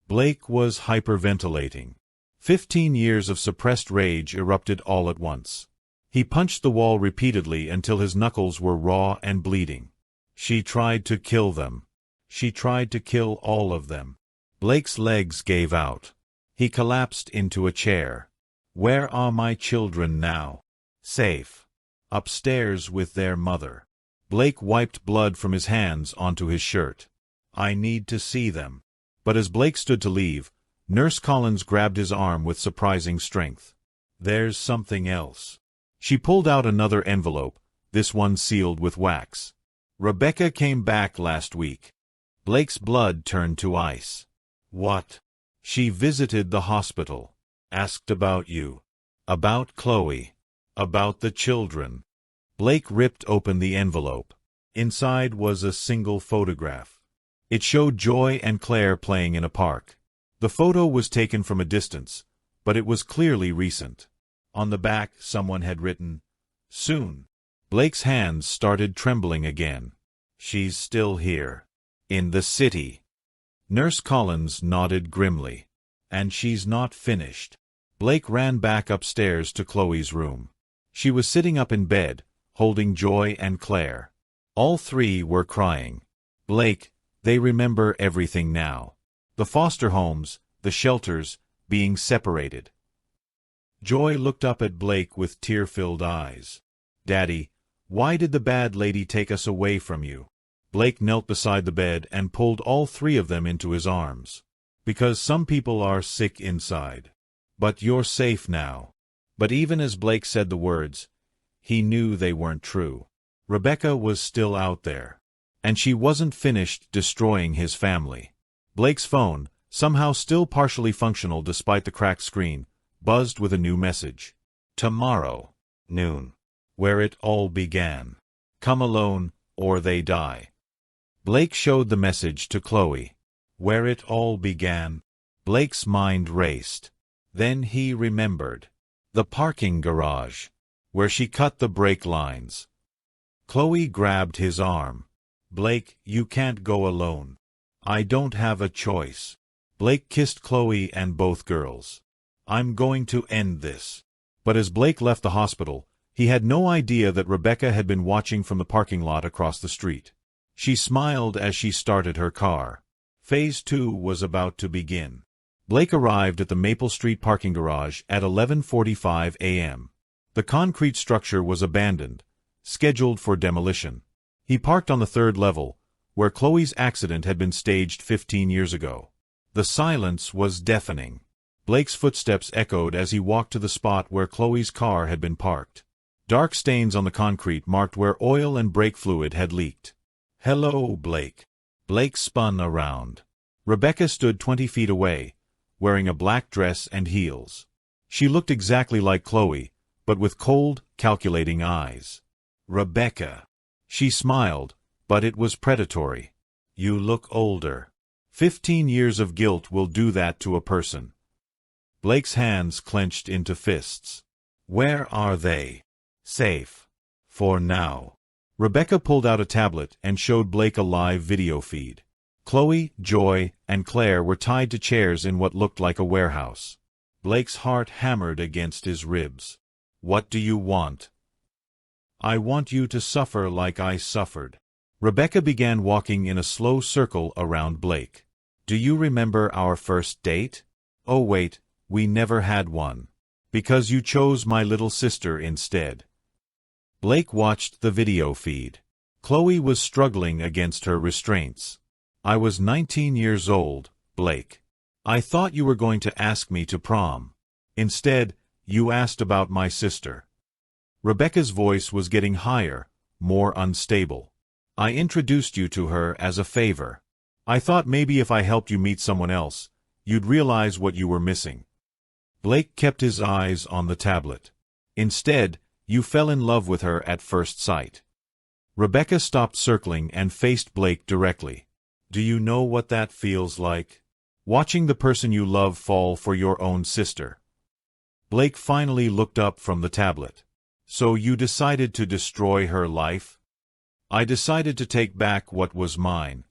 Blake was hyperventilating. 15 years of suppressed rage erupted all at once. He punched the wall repeatedly until his knuckles were raw and bleeding. She tried to kill them. She tried to kill all of them. Blake's legs gave out. He collapsed into a chair. Where are my children now? Safe. Upstairs with their mother. Blake wiped blood from his hands onto his shirt. I need to see them. But as Blake stood to leave, Nurse Collins grabbed his arm with surprising strength. There's something else. She pulled out another envelope, this one sealed with wax. Rebecca came back last week. Blake's blood turned to ice. What? She visited the hospital. Asked about you. About Chloe. About the children. Blake ripped open the envelope. Inside was a single photograph. It showed Joy and Claire playing in a park. The photo was taken from a distance, but it was clearly recent. On the back, someone had written, "Soon." Blake's hands started trembling again. She's still here. In the city. Nurse Collins nodded grimly. And she's not finished. Blake ran back upstairs to Chloe's room. She was sitting up in bed, holding Joy and Claire. All three were crying. Blake, they remember everything now. The foster homes, the shelters, being separated. Joy looked up at Blake with tear-filled eyes. Daddy, why did the bad lady take us away from you? Blake knelt beside the bed and pulled all three of them into his arms. Because some people are sick inside. But you're safe now. But even as Blake said the words, he knew they weren't true. Rebecca was still out there. And she wasn't finished destroying his family. Blake's phone, somehow still partially functional despite the cracked screen, buzzed with a new message. Tomorrow, noon. Where it all began. Come alone, or they die. Blake showed the message to Chloe. Where it all began. Blake's mind raced. Then he remembered. The parking garage. Where she cut the brake lines. Chloe grabbed his arm. Blake, you can't go alone. I don't have a choice. Blake kissed Chloe and both girls. I'm going to end this. But as Blake left the hospital, he had no idea that Rebecca had been watching from the parking lot across the street. She smiled as she started her car. Phase 2 was about to begin. Blake arrived at the Maple Street parking garage at 11:45 a.m. The concrete structure was abandoned, scheduled for demolition. He parked on the third level, where Chloe's accident had been staged 15 years ago. The silence was deafening. Blake's footsteps echoed as he walked to the spot where Chloe's car had been parked. Dark stains on the concrete marked where oil and brake fluid had leaked. Hello, Blake. Blake spun around. Rebecca stood 20 feet away, wearing a black dress and heels. She looked exactly like Chloe, but with cold, calculating eyes. Rebecca. She smiled, but it was predatory. You look older. 15 years of guilt will do that to a person. Blake's hands clenched into fists. Where are they? Safe. For now. Rebecca pulled out a tablet and showed Blake a live video feed. Chloe, Joy, and Claire were tied to chairs in what looked like a warehouse. Blake's heart hammered against his ribs. What do you want? I want you to suffer like I suffered. Rebecca began walking in a slow circle around Blake. Do you remember our first date? Oh wait, we never had one. Because you chose my little sister instead. Blake watched the video feed. Chloe was struggling against her restraints. I was 19 years old, Blake. I thought you were going to ask me to prom. Instead, you asked about my sister. Rebecca's voice was getting higher, more unstable. I introduced you to her as a favor. I thought maybe if I helped you meet someone else, you'd realize what you were missing. Blake kept his eyes on the tablet. Instead, you fell in love with her at first sight. Rebecca stopped circling and faced Blake directly. Do you know what that feels like? Watching the person you love fall for your own sister. Blake finally looked up from the tablet. So you decided to destroy her life? I decided to take back what was mine.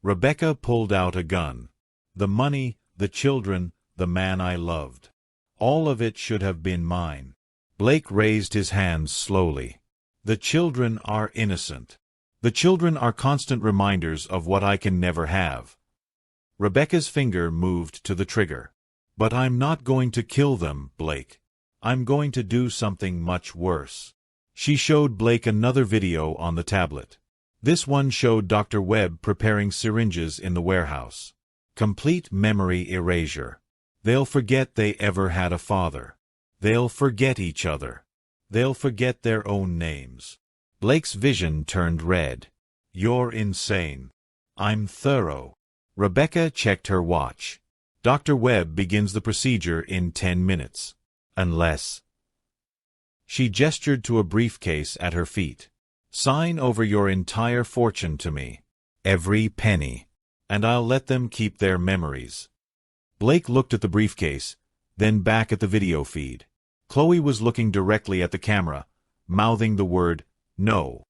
Rebecca pulled out a gun. The money, the children, the man I loved. All of it should have been mine. Blake raised his hands slowly. The children are innocent. The children are constant reminders of what I can never have. Rebecca's finger moved to the trigger. But I'm not going to kill them, Blake. I'm going to do something much worse. She showed Blake another video on the tablet. This one showed Dr. Webb preparing syringes in the warehouse. Complete memory erasure. They'll forget they ever had a father. They'll forget each other. They'll forget their own names. Blake's vision turned red. You're insane. I'm thorough. Rebecca checked her watch. Dr. Webb begins the procedure in 10 minutes. Unless... She gestured to a briefcase at her feet. Sign over your entire fortune to me. Every penny. And I'll let them keep their memories. Blake looked at the briefcase, then back at the video feed. Chloe was looking directly at the camera, mouthing the word, no.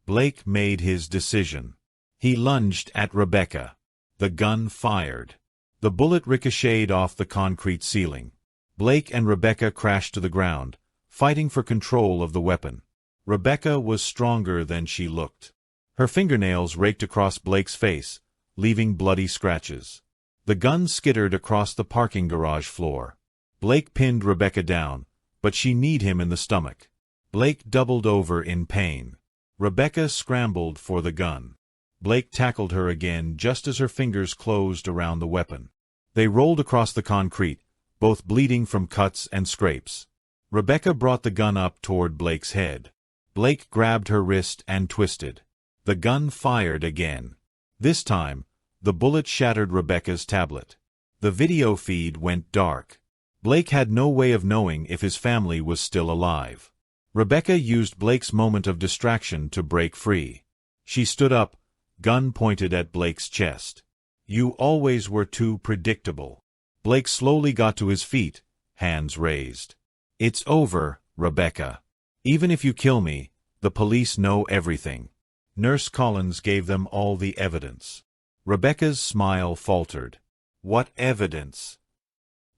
Blake made his decision. He lunged at Rebecca. The gun fired. The bullet ricocheted off the concrete ceiling. Blake and Rebecca crashed to the ground, fighting for control of the weapon. Rebecca was stronger than she looked. Her fingernails raked across Blake's face, leaving bloody scratches. The gun skittered across the parking garage floor. Blake pinned Rebecca down, but she kneed him in the stomach. Blake doubled over in pain. Rebecca scrambled for the gun. Blake tackled her again just as her fingers closed around the weapon. They rolled across the concrete, both bleeding from cuts and scrapes. Rebecca brought the gun up toward Blake's head. Blake grabbed her wrist and twisted. The gun fired again. This time, the bullet shattered Rebecca's tablet. The video feed went dark. Blake had no way of knowing if his family was still alive. Rebecca used Blake's moment of distraction to break free. She stood up, gun pointed at Blake's chest. You always were too predictable. Blake slowly got to his feet, hands raised. It's over, Rebecca. Even if you kill me, the police know everything. Nurse Collins gave them all the evidence. Rebecca's smile faltered. What evidence?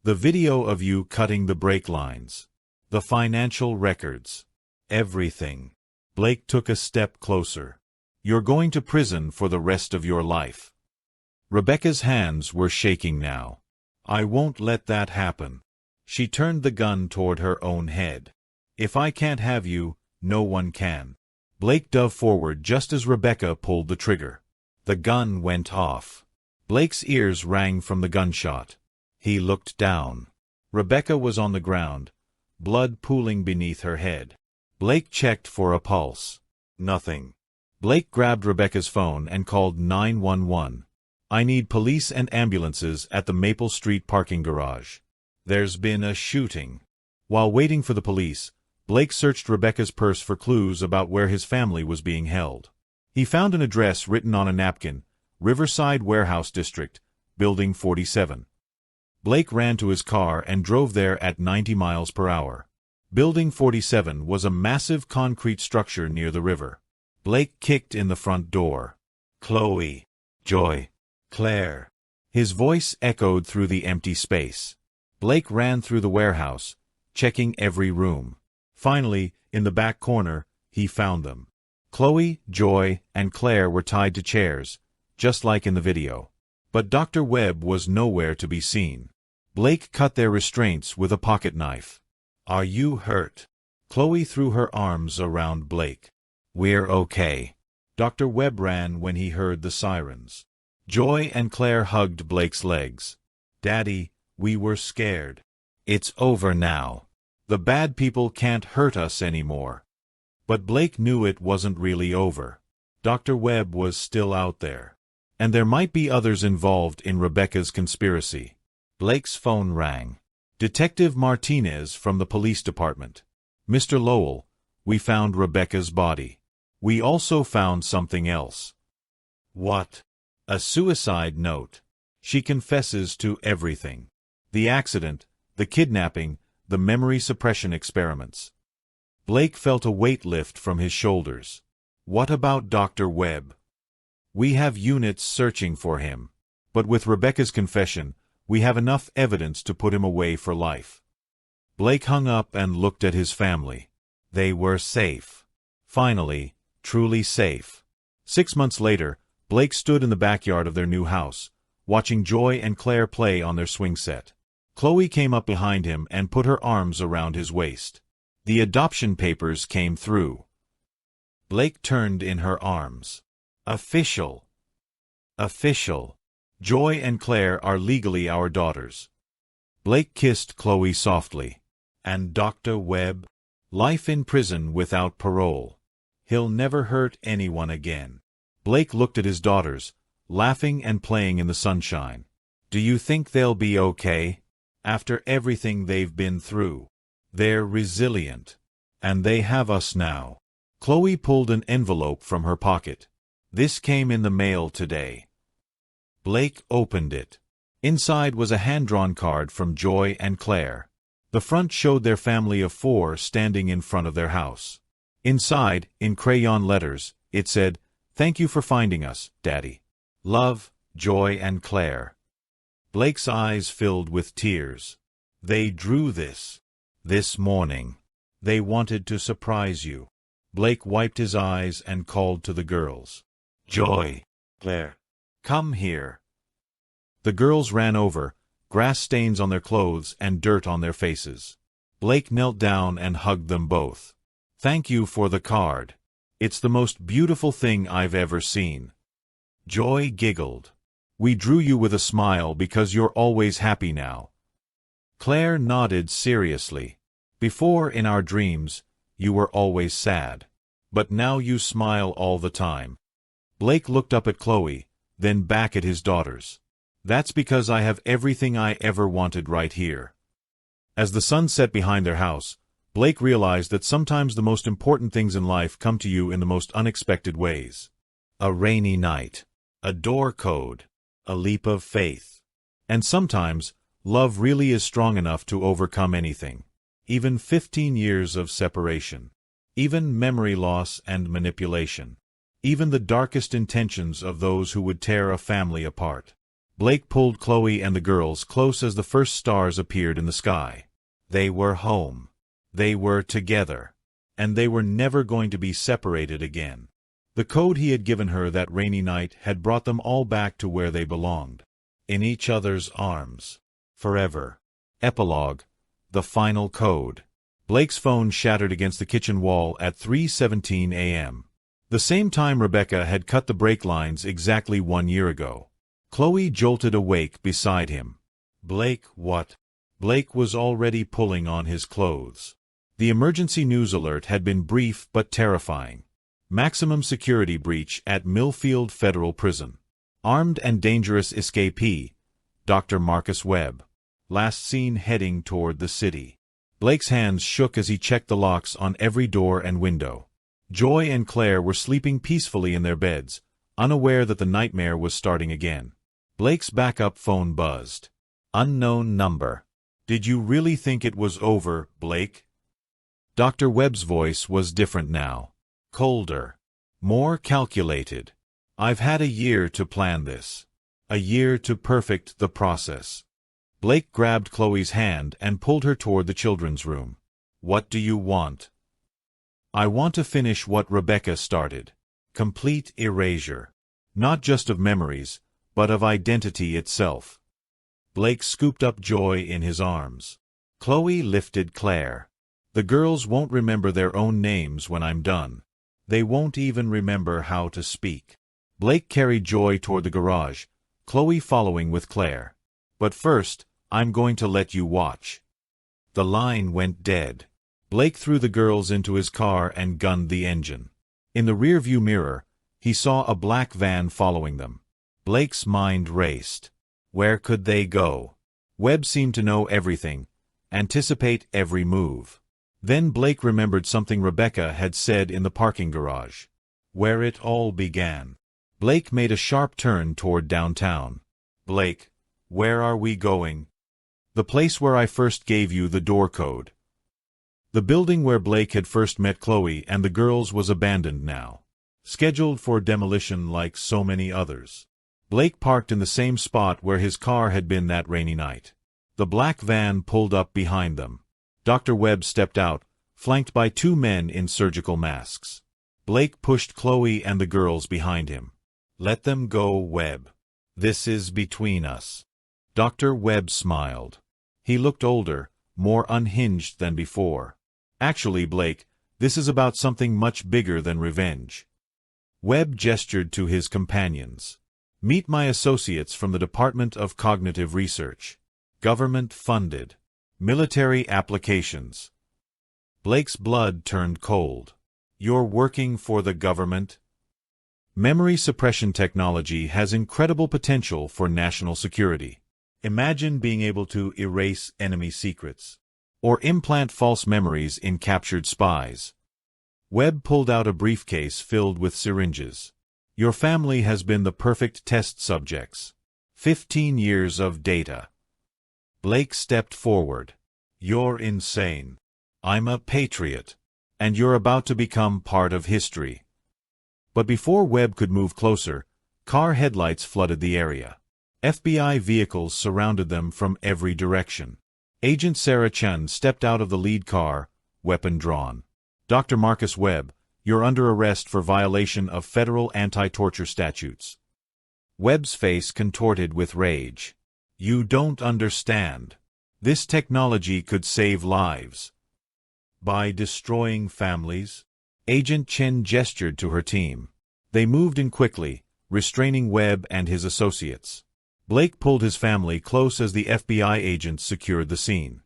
The video of you cutting the brake lines. The financial records. Everything. Blake took a step closer. You're going to prison for the rest of your life. Rebecca's hands were shaking now. I won't let that happen. She turned the gun toward her own head. If I can't have you, no one can. Blake dove forward just as Rebecca pulled the trigger. The gun went off. Blake's ears rang from the gunshot. He looked down. Rebecca was on the ground, blood pooling beneath her head. Blake checked for a pulse. Nothing. Blake grabbed Rebecca's phone and called 911. I need police and ambulances at the Maple Street parking garage. There's been a shooting. While waiting for the police, Blake searched Rebecca's purse for clues about where his family was being held. He found an address written on a napkin, Riverside Warehouse District, Building 47. Blake ran to his car and drove there at 90 miles per hour. Building 47 was a massive concrete structure near the river. Blake kicked in the front door. Chloe. Joy. Claire. His voice echoed through the empty space. Blake ran through the warehouse, checking every room. Finally, in the back corner, he found them. Chloe, Joy, and Claire were tied to chairs, just like in the video. But Dr. Webb was nowhere to be seen. Blake cut their restraints with a pocket knife. Are you hurt? Chloe threw her arms around Blake. We're okay. Dr. Webb ran when he heard the sirens. Joy and Claire hugged Blake's legs. Daddy, we were scared. It's over now. The bad people can't hurt us anymore. But Blake knew it wasn't really over. Dr. Webb was still out there. And there might be others involved in Rebecca's conspiracy. Blake's phone rang. Detective Martinez from the police department. Mr. Lowell, we found Rebecca's body. We also found something else. What? A suicide note. She confesses to everything. The accident, the kidnapping, the memory suppression experiments. Blake felt a weight lift from his shoulders. What about Dr. Webb? We have units searching for him. But with Rebecca's confession, we have enough evidence to put him away for life. Blake hung up and looked at his family. They were safe. Finally, truly safe. 6 months later, Blake stood in the backyard of their new house, watching Joy and Claire play on their swing set. Chloe came up behind him and put her arms around his waist. The adoption papers came through. Blake turned in her arms. Official. Official. Joy and Claire are legally our daughters. Blake kissed Chloe softly. And Dr. Webb? Life in prison without parole. He'll never hurt anyone again. Blake looked at his daughters, laughing and playing in the sunshine. Do you think they'll be okay? After everything they've been through. They're resilient. And they have us now. Chloe pulled an envelope from her pocket. This came in the mail today. Blake opened it. Inside was a hand-drawn card from Joy and Claire. The front showed their family of 4 standing in front of their house. Inside, in crayon letters, it said, "Thank you for finding us, Daddy. Love, Joy and Claire." Blake's eyes filled with tears. They drew this morning. They wanted to surprise you. Blake wiped his eyes and called to the girls. Joy, Claire, come here. The girls ran over, grass stains on their clothes and dirt on their faces. Blake knelt down and hugged them both. Thank you for the card. It's the most beautiful thing I've ever seen. Joy giggled. We drew you with a smile because you're always happy now. Claire nodded seriously. Before, in our dreams, you were always sad. But now you smile all the time. Blake looked up at Chloe, then back at his daughters. That's because I have everything I ever wanted right here. As the sun set behind their house, Blake realized that sometimes the most important things in life come to you in the most unexpected ways. A rainy night. A door code. A leap of faith. And sometimes, love really is strong enough to overcome anything. Even 15 years of separation. Even memory loss and manipulation. Even the darkest intentions of those who would tear a family apart. Blake pulled Chloe and the girls close as the first stars appeared in the sky. They were home. They were together. And they were never going to be separated again. The code he had given her that rainy night had brought them all back to where they belonged. In each other's arms. Forever. Epilogue. The final code. Blake's phone shattered against the kitchen wall at 3:17 a.m. The same time Rebecca had cut the brake lines exactly 1 year ago. Chloe jolted awake beside him. Blake, what? Blake was already pulling on his clothes. The emergency news alert had been brief but terrifying. Maximum security breach at Millfield Federal Prison. Armed and dangerous escapee, Dr. Marcus Webb. Last seen heading toward the city. Blake's hands shook as he checked the locks on every door and window. Joy and Claire were sleeping peacefully in their beds, unaware that the nightmare was starting again. Blake's backup phone buzzed. Unknown number. Did you really think it was over, Blake? Dr. Webb's voice was different now. Colder. More calculated. I've had a year to plan this. A year to perfect the process. Blake grabbed Chloe's hand and pulled her toward the children's room. What do you want? I want to finish what Rebecca started. Complete erasure. Not just of memories, but of identity itself. Blake scooped up Joy in his arms. Chloe lifted Claire. The girls won't remember their own names when I'm done. They won't even remember how to speak. Blake carried Joy toward the garage, Chloe following with Claire. But first, I'm going to let you watch. The line went dead. Blake threw the girls into his car and gunned the engine. In the rearview mirror, he saw a black van following them. Blake's mind raced. Where could they go? Webb seemed to know everything, anticipate every move. Then Blake remembered something Rebecca had said in the parking garage. Where it all began. Blake made a sharp turn toward downtown. Blake, where are we going? The place where I first gave you the door code. The building where Blake had first met Chloe and the girls was abandoned now. Scheduled for demolition like so many others. Blake parked in the same spot where his car had been that rainy night. The black van pulled up behind them. Dr. Webb stepped out, flanked by 2 men in surgical masks. Blake pushed Chloe and the girls behind him. Let them go, Webb. This is between us. Dr. Webb smiled. He looked older, more unhinged than before. Actually, Blake, this is about something much bigger than revenge. Webb gestured to his companions. Meet my associates from the Department of Cognitive Research. Government-funded. Military applications. Blake's blood turned cold. You're working for the government? Memory suppression technology has incredible potential for national security. Imagine being able to erase enemy secrets, or implant false memories in captured spies. Webb pulled out a briefcase filled with syringes. Your family has been the perfect test subjects. 15 years of data. Blake stepped forward. You're insane. I'm a patriot, and you're about to become part of history. But before Webb could move closer, car headlights flooded the area. FBI vehicles surrounded them from every direction. Agent Sarah Chen stepped out of the lead car, weapon drawn. Dr. Marcus Webb, you're under arrest for violation of federal anti-torture statutes. Webb's face contorted with rage. You don't understand. This technology could save lives. By destroying families? Agent Chen gestured to her team. They moved in quickly, restraining Webb and his associates. Blake pulled his family close as the FBI agents secured the scene.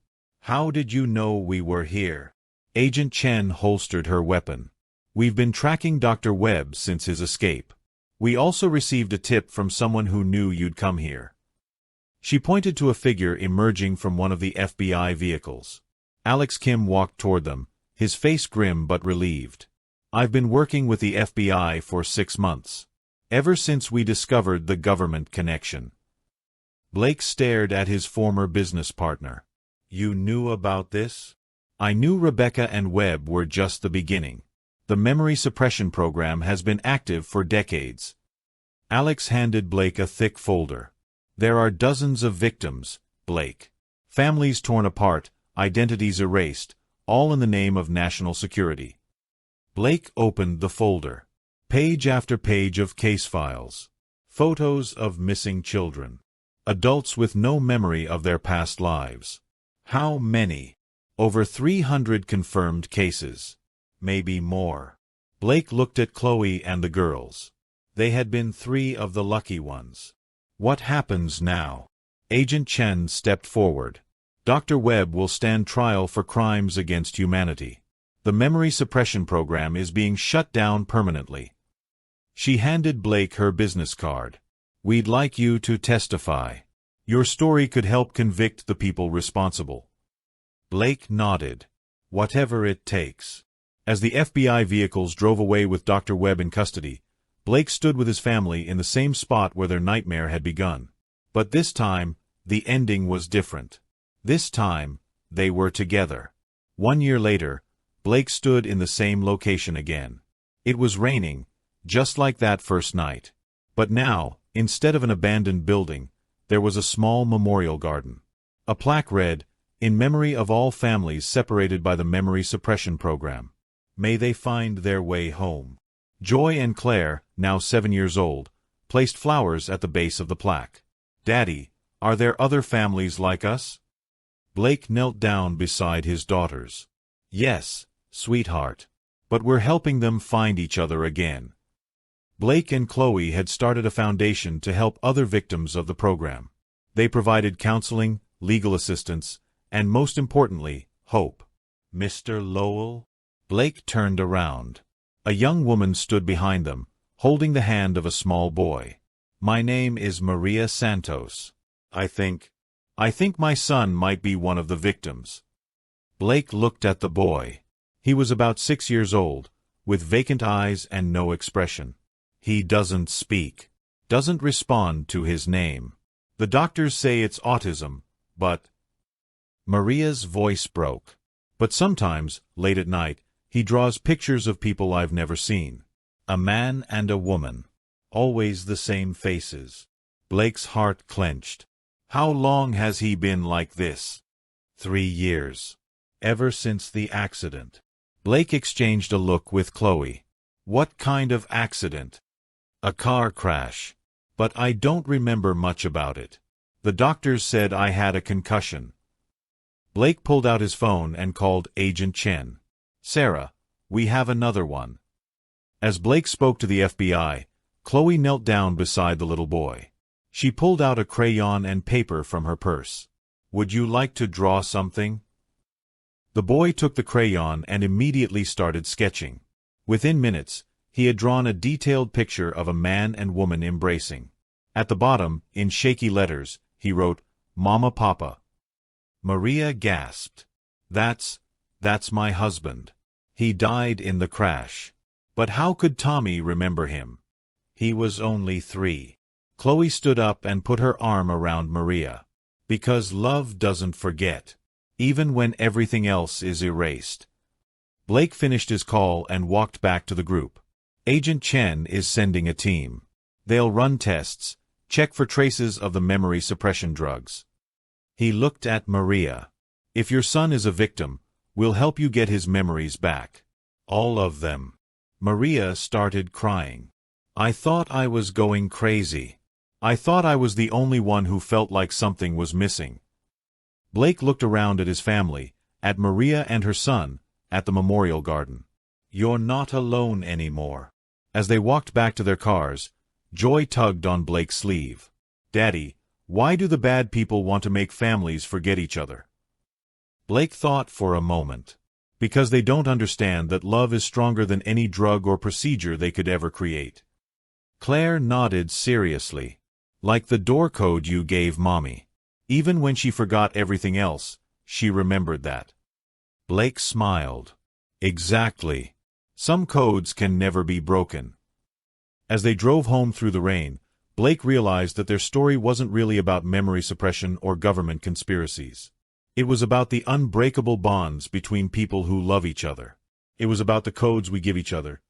How did you know we were here? Agent Chen holstered her weapon. We've been tracking Dr. Webb since his escape. We also received a tip from someone who knew you'd come here. She pointed to a figure emerging from one of the FBI vehicles. Alex Kim walked toward them, his face grim but relieved. I've been working with the FBI for 6 months. Ever since we discovered the government connection. Blake stared at his former business partner. You knew about this? I knew Rebecca and Webb were just the beginning. The memory suppression program has been active for decades. Alex handed Blake a thick folder. There are dozens of victims, Blake. Families torn apart, identities erased, all in the name of national security. Blake opened the folder. Page after page of case files. Photos of missing children. Adults with no memory of their past lives. How many? Over 300 confirmed cases. Maybe more. Blake looked at Chloe and the girls. They had been 3 of the lucky ones. What happens now? Agent Chen stepped forward. Dr. Webb will stand trial for crimes against humanity. The memory suppression program is being shut down permanently. She handed Blake her business card. We'd like you to testify. Your story could help convict the people responsible. Blake nodded. Whatever it takes. As the FBI vehicles drove away with Dr. Webb in custody, Blake stood with his family in the same spot where their nightmare had begun. But this time, the ending was different. This time, they were together. 1 year later, Blake stood in the same location again. It was raining, just like that first night. But now, instead of an abandoned building, there was a small memorial garden. A plaque read, "In memory of all families separated by the memory suppression program. May they find their way home." Joy and Claire, now 7 years old, placed flowers at the base of the plaque. Daddy, are there other families like us? Blake knelt down beside his daughters. Yes, sweetheart. But we're helping them find each other again. Blake and Chloe had started a foundation to help other victims of the program. They provided counseling, legal assistance, and most importantly, hope. Mr. Lowell? Blake turned around. A young woman stood behind them, holding the hand of a small boy. My name is Maria Santos. I think my son might be one of the victims. Blake looked at the boy. He was about 6 years old, with vacant eyes and no expression. He doesn't speak, doesn't respond to his name. The doctors say it's autism, but... Maria's voice broke. But sometimes, late at night, he draws pictures of people I've never seen. A man and a woman. Always the same faces. Blake's heart clenched. How long has he been like this? 3 years. Ever since the accident. Blake exchanged a look with Chloe. What kind of accident? A car crash. But I don't remember much about it. The doctors said I had a concussion. Blake pulled out his phone and called Agent Chen. "Sarah, we have another one." As Blake spoke to the FBI, Chloe knelt down beside the little boy. She pulled out a crayon and paper from her purse. "Would you like to draw something?" The boy took the crayon and immediately started sketching. Within minutes, he had drawn a detailed picture of a man and woman embracing. At the bottom, in shaky letters, he wrote, "Mama Papa." Maria gasped. That's my husband. He died in the crash. But how could Tommy remember him? He was only 3. Chloe stood up and put her arm around Maria. Because love doesn't forget, even when everything else is erased. Blake finished his call and walked back to the group. Agent Chen is sending a team. They'll run tests, check for traces of the memory suppression drugs. He looked at Maria. "If your son is a victim, we'll help you get his memories back. All of them." Maria started crying. "I thought I was going crazy. I thought I was the only one who felt like something was missing." Blake looked around at his family, at Maria and her son, at the memorial garden. "You're not alone anymore." As they walked back to their cars, Joy tugged on Blake's sleeve. "Daddy, why do the bad people want to make families forget each other?" Blake thought for a moment. Because they don't understand that love is stronger than any drug or procedure they could ever create. Claire nodded seriously. "Like the door code you gave Mommy. Even when she forgot everything else, she remembered that." Blake smiled. "Exactly. Some codes can never be broken." As they drove home through the rain, Blake realized that their story wasn't really about memory suppression or government conspiracies. It was about the unbreakable bonds between people who love each other. It was about the codes we give each other.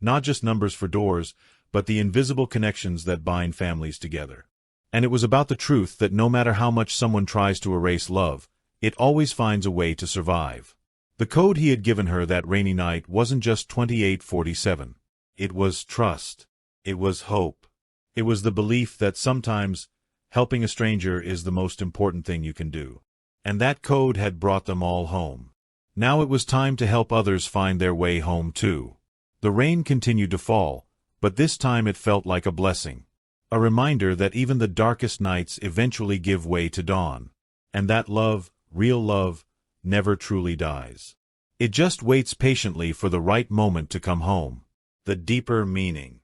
Not just numbers for doors, but the invisible connections that bind families together. And it was about the truth that no matter how much someone tries to erase love, it always finds a way to survive. The code he had given her that rainy night wasn't just 2847. It was trust. It was hope. It was the belief that sometimes helping a stranger is the most important thing you can do. And that code had brought them all home. Now it was time to help others find their way home too. The rain continued to fall, but this time it felt like a blessing. A reminder that even the darkest nights eventually give way to dawn. And that love, real love, never truly dies. It just waits patiently for the right moment to come home. The deeper meaning.